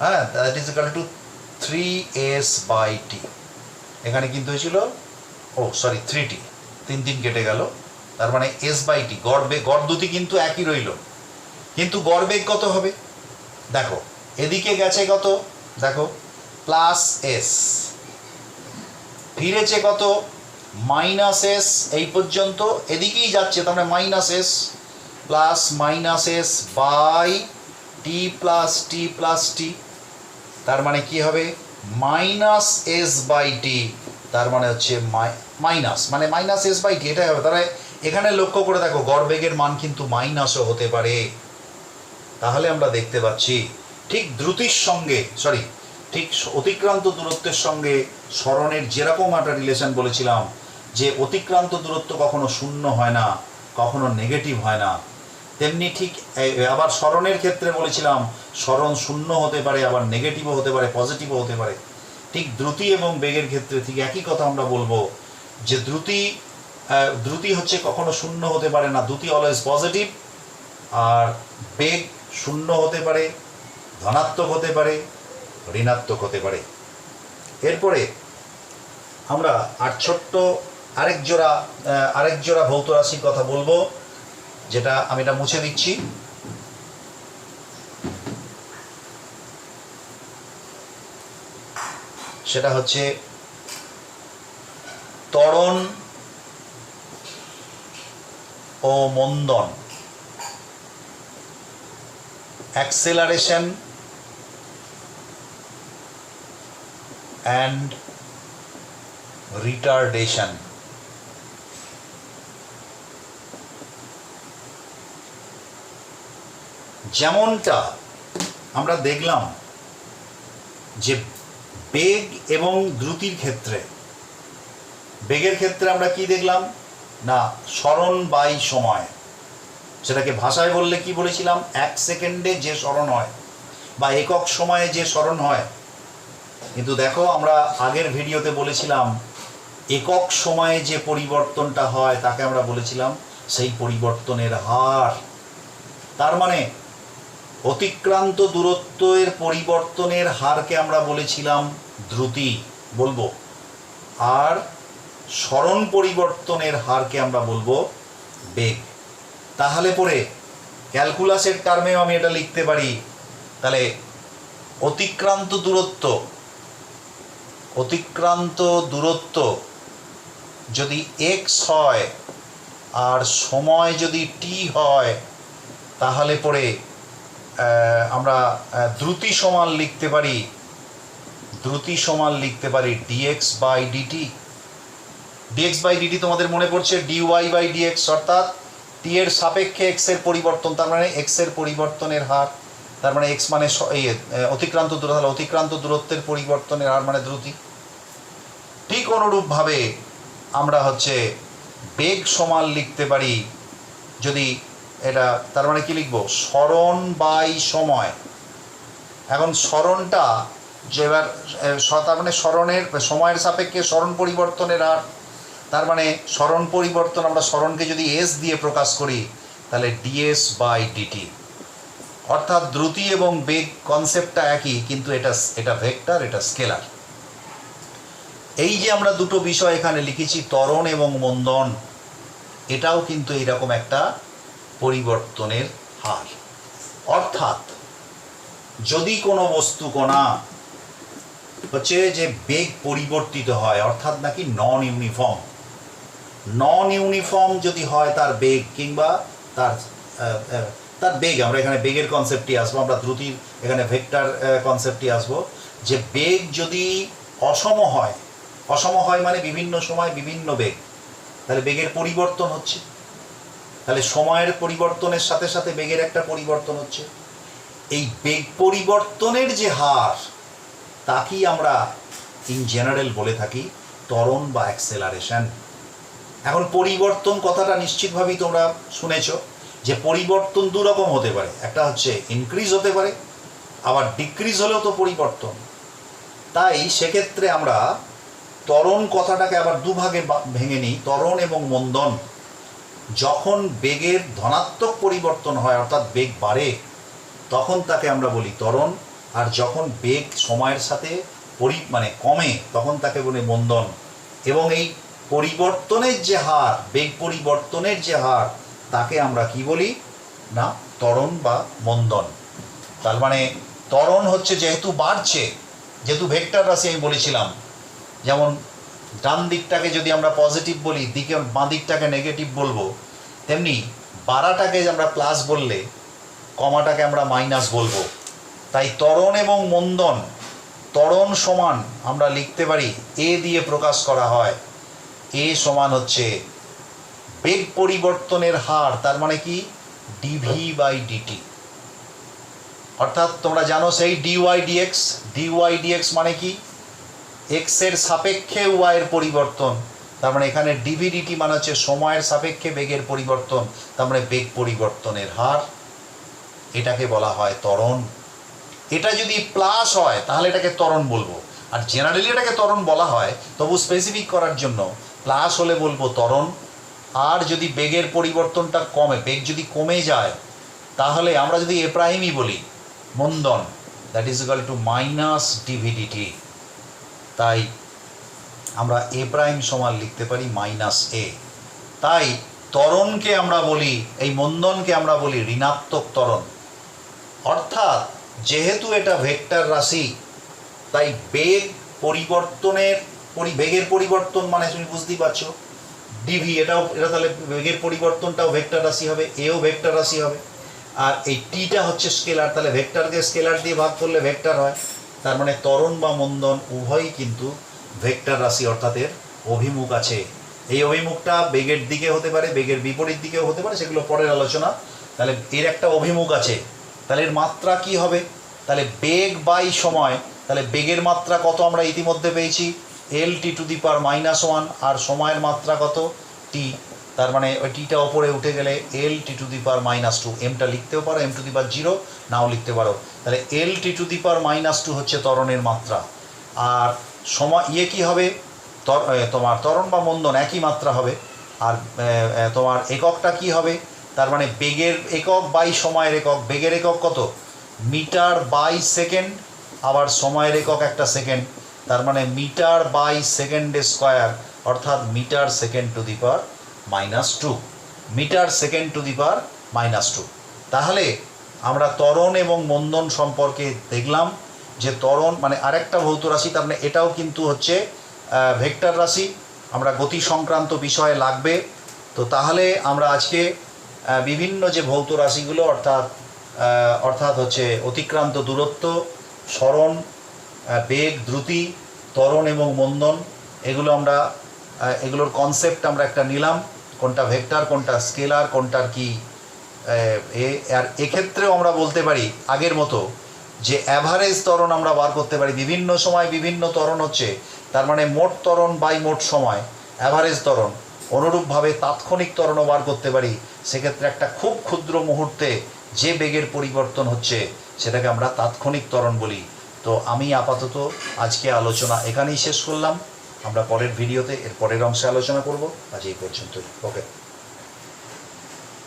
হ্যাঁ, that is equal two 3s/t। এখানে কিন্তু হয়েছিল 3t, 3 কেটে গেল, তার মানে s/t। গড় বেগ, গড় দ্রুতি কিন্তু একই রইল, কিন্তু গড় বেগ কত হবে? দেখো এদিকে গেছে কত, দেখো প্লাস এস, ফিরেছে কত মাইনাস এস, এই পর্যন্ত এদিকেই যাচ্ছে, তার মানে minus s plus minus s by t plus t, তার মানে কি হবে মাইনাস এস বাই টি, তার মানে হচ্ছে মাইনাস, মানে মাইনাস এস বাই টি, এটাই হবে। তাহলে এখানে লক্ষ্য করে দেখো গড় বেগের মান কিন্তু মাইনাসও হতে পারে। তাহলে আমরা দেখতে পাচ্ছি ঠিক দ্রুতির সঙ্গে ঠিক অতিক্রান্ত দূরত্বের সঙ্গে সরণের যেরকম একটা রিলেশন বলেছিলাম যে অতিক্রান্ত দূরত্ব কখনো 0 হয় না, কখনো নেগেটিভ হয় না, তেমনি ঠিক আবার সরণের ক্ষেত্রে বলেছিলাম সরণ 0 হতে পারে, আবার নেগেটিভও হতে পারে, পজিটিভও হতে পারে। ঠিক দ্রুতি এবং বেগের ক্ষেত্রে ঠিক একই কথা আমরা বলবো যে দ্রুতি হচ্ছে কখনো 0 হতে পারে না, দ্রুতি অলওয়েজ পজিটিভ, আর বেগ 0 হতে পারে, ধনাত্মক হতে পারে, ঋণাত্মক হতে পারে। এরপরে আমরা ছোট্ট আরেক জোড়া ভৌত রাশির কথা বলবো, যেটা আমি এটা মুছে দিচ্ছি। সেটা হচ্ছে ত্বরণ ও মন্দন, অ্যাক্সেলারেশন অ্যান্ড রিটার্ডেশন। যেমনটা আমরা দেখলাম যে বেগ এবং দ্রুতির ক্ষেত্রে, বেগের ক্ষেত্রে আমরা কি দেখলাম না, সরণ বাই সময়, সেটাকে ভাষায় বললে কি বলেছিলাম, 1 সেকেন্ডে যে সরণ হয় বা একক সময়ে যে সরণ হয়। কিন্তু দেখো আমরা আগের ভিডিওতে বলেছিলাম একক সময়ে যে পরিবর্তনটা হয় তাকে আমরা বলেছিলাম সেই পরিবর্তনের হার। তার মানে অতিক্রান্ত দূরত্বের পরিবর্তনের হারকে আমরা বলেছিলাম দ্রুতি বলবো, আর সরণ পরিবর্তনের হারকে আমরা বলবো বেগ। তাহলে পরে ক্যালকুলাসের টার্মেও আমি এটা লিখতে পারি, তাহলে অতিক্রান্ত দূরত্ব যদি x হয় আর সময় যদি t হয়, তাহলে পরে আমরা দ্রুতি সমান লিখতে পারি dx/dt, ডিএক্স বাই ডিটি তোমাদের মনে পড়ছে ডিওয়াই বাই ডিএক্স, অর্থাৎ টি এর সাপেক্ষে এক্স এর পরিবর্তন, তার মানে এক্স এর পরিবর্তনের হার, তার মানে এক্স মানে অতিক্রান্ত দূরত্ব, তাহলে অতিক্রান্ত দূরত্বের পরিবর্তনের হার মানে দ্রুতি। ঠিক অনুরূপভাবে আমরা হচ্ছে বেগ সমান লিখতে পারি, যদি এটা তার মানে কি লিখবো, সরণ বাই সময়। এখন সরণটা যে এবার তার মানে সরণের সময়ের সাপেক্ষে সরণ পরিবর্তনের হার, তার মানে সরণ পরিবর্তন আমরা সরণকে যদি এস দিয়ে প্রকাশ করি তাহলে ডিএস বাই ডিটি, অর্থাৎ দ্রুতি এবং বেগ কনসেপ্টটা একই, কিন্তু এটা ভেক্টর, এটা স্কেলার। এই যে আমরা দুটো বিষয় এখানে লিখেছি, ত্বরণ এবং মন্দন, এটাও কিন্তু এইরকম একটা পরিবর্তনের হার। অর্থাৎ যদি কোনো বস্তু কণা হচ্ছে যে বেগ পরিবর্তিত হয়, অর্থাৎ নাকি নন ইউনিফর্ম যদি হয় তার বেগ, কিংবা তার বেগ, আমরা এখানে বেগের কনসেপ্টে আসবো, আমরা দ্রুতির এখানে ভেক্টর কনসেপ্টে আসবো, যে বেগ যদি অসম হয় মানে বিভিন্ন সময় বিভিন্ন বেগ, তাহলে বেগের পরিবর্তন হচ্ছে, তাহলে সময়ের পরিবর্তনের সাথে সাথে বেগের একটা পরিবর্তন হচ্ছে। এই বেগ পরিবর্তনের যে হার, তাকেই আমরা ইন জেনারেল বলে থাকি ত্বরণ বা অ্যাক্সেলারেশন। এখন পরিবর্তন কথাটা নিশ্চিতভাবেই তোমরা শুনেছ, যে পরিবর্তন দু রকম হতে পারে, একটা হচ্ছে ইনক্রিজ হতে পারে, আবার ডিক্রিজ হলেও তো পরিবর্তন। তাই সেক্ষেত্রে আমরা ত্বরণ কথাটাকে আবার দুভাগে ভেঙে নিই, ত্বরণ এবং মন্দন। যখন বেগের ধনাত্মক পরিবর্তন হয়, অর্থাৎ বেগ বাড়ে, তখন তাকে আমরা বলি ত্বরণ, আর যখন বেগ সময়ের সাথে কমে, তখন তাকে বলি মন্দন। এবং এই পরিবর্তনের যে হার, বেগ পরিবর্তনের যে হার, তাকে আমরা কি বলি না, ত্বরণ বা মন্দন। তার মানে ত্বরণ হচ্ছে যেহেতু বাড়ছে, যেহেতু ভেক্টর রাশি আমি বলেছিলাম, যেমন ডান দিকটাকে যদি আমরা পজিটিভ বলি, বাঁ দিকটাকে নেগেটিভ বলবো, তেমনি বাড়াটাকে আমরা প্লাস বললে কমাটাকে আমরা মাইনাস বলবো। তাই ত্বরণ এবং মন্দন, ত্বরণ সমান আমরা লিখতে পারি এ দিয়ে প্রকাশ করা হয়, এ সমান হচ্ছে বেগ পরিবর্তনের হার, তার মানে কি ডিভি বাই ডিটি। অর্থাৎ তোমরা জানো সেই ডিওয়াই ডিএক্স মানে কি, এক্স এর সাপেক্ষে ওয়াই এর পরিবর্তন, তার মানে এখানে ডিভি ডিটি মানে হচ্ছে সময়ের সাপেক্ষে বেগের পরিবর্তন, তার মানে বেগ পরিবর্তনের হার, এটাকে বলা হয় ত্বরণ। এটা যদি প্লাস হয় তাহলে এটাকে ত্বরণ বলবো, আর জেনারেলি এটাকে ত্বরণ বলা হয়, তবু স্পেসিফিক করার জন্য প্লাস হলে বলবো ত্বরণ। আর যদি বেগের পরিবর্তনটা কমে, বেগ যদি কমে যায়, তাহলে আমরা যদি এ প্রাইমই বলি মন্দন, that is equal to minus d v d t. তাই আমরা এ প্রাইম সমান লিখতে পারি মাইনাস এ। তাই ত্বরণকে আমরা বলি, এই মন্দনকে আমরা বলি ঋণাত্মক ত্বরণ। অর্থাৎ যেহেতু এটা ভেক্টর রাশি, তাই বেগ পরিবর্তনের বেগের পরিবর্তন মানে তুমি বুঝতেই পারছো ডিভি, এটা তাহলে বেগের পরিবর্তনটাও ভেক্টর রাশি হবে, এও ভেক্টর রাশি হবে। আর এই টিটা হচ্ছে স্কেলার, তাহলে ভেক্টরকে স্কেলার দিয়ে ভাগ করলে ভেক্টর হয়। তার মানে ত্বরণ বা মন্দন উভয়ই কিন্তু ভেক্টর রাশি, অর্থাৎ এর অভিমুখ আছে। এই অভিমুখটা বেগের দিকে হতে পারে, বেগের বিপরীত দিকেও হতে পারে, সেগুলো পরের আলোচনা। তাহলে এর একটা অভিমুখ আছে, তাহলে এর মাত্রা কি হবে, তাহলে বেগ বাই সময়, তাহলে বেগের মাত্রা কত আমরা ইতিমধ্যে পেয়েছি, এল টি টু দি পাওয়ার -1, আর সময়ের মাত্রা কত টি, তার মানে ওই টিটা ওপরে উঠে গেলে এল টি টু দি পাওয়ার -2, এমটা লিখতেও পারো, এম টু দি পাওয়ার 0 নাও লিখতে পারো। তাহলে এল টি টু দি পাওয়ার -2 হচ্ছে ত্বরণের মাত্রা। আর সময় কি হবে, তোমার ত্বরণ বা মন্দন একই মাত্রা হবে। আর তোমার এককটা কি হবে, তার মানে বেগের একক বাই সময়ের একক। বেগের একক কত, মিটার বাই সেকেন্ড, আবার সময়ের একক একটা সেকেন্ড, তার মানে মিটার বাই সেকেন্ড স্কোয়ার, অর্থাৎ metre second to the power -2, metre second to the power -2। তাহলে আমরা ত্বরণ এবং মন্দন সম্পর্কে দেখলাম, যে ত্বরণ মানে আরেকটা ভৌত রাশি, তার মানে এটাও কিন্তু হচ্ছে ভেক্টর রাশি, আমরা গতি সংক্রান্ত বিষয়ে লাগবে। তো তাহলে আমরা আজকে বিভিন্ন যে ভৌত রাশিগুলো, অর্থাৎ হচ্ছে অতিক্রান্ত দূরত্ব, সরণ, বেগ, দ্রুতি, ত্বরণ এবং মন্দন, এগুলো আমরা এগুলোর কনসেপ্ট আমরা একটা নিলাম, কোনটা ভেক্টর, কোনটা স্কেলার, কোনটার কি আর এক্ষেত্রেও আমরা বলতে পারি আগের মতো যে অ্যাভারেজ ত্বরণ আমরা বার করতে পারি। বিভিন্ন সময় বিভিন্ন ত্বরণ হচ্ছে, তার মানে মোট ত্বরণ বাই মোট সময় অ্যাভারেজ ত্বরণ। অনুরূপভাবে তাৎক্ষণিক ত্বরণও বার করতে পারি। সেক্ষেত্রে একটা খুব ক্ষুদ্র মুহূর্তে যে বেগের পরিবর্তন হচ্ছে সেটাকে আমরা তাৎক্ষণিক ত্বরণ বলি। তো আমি আপাতত আজকে আলোচনা এখানেই শেষ করলাম। আমরা পরের ভিডিওতে এর পরের অংশে আলোচনা করব। আজ এই পর্যন্তই। ওকে।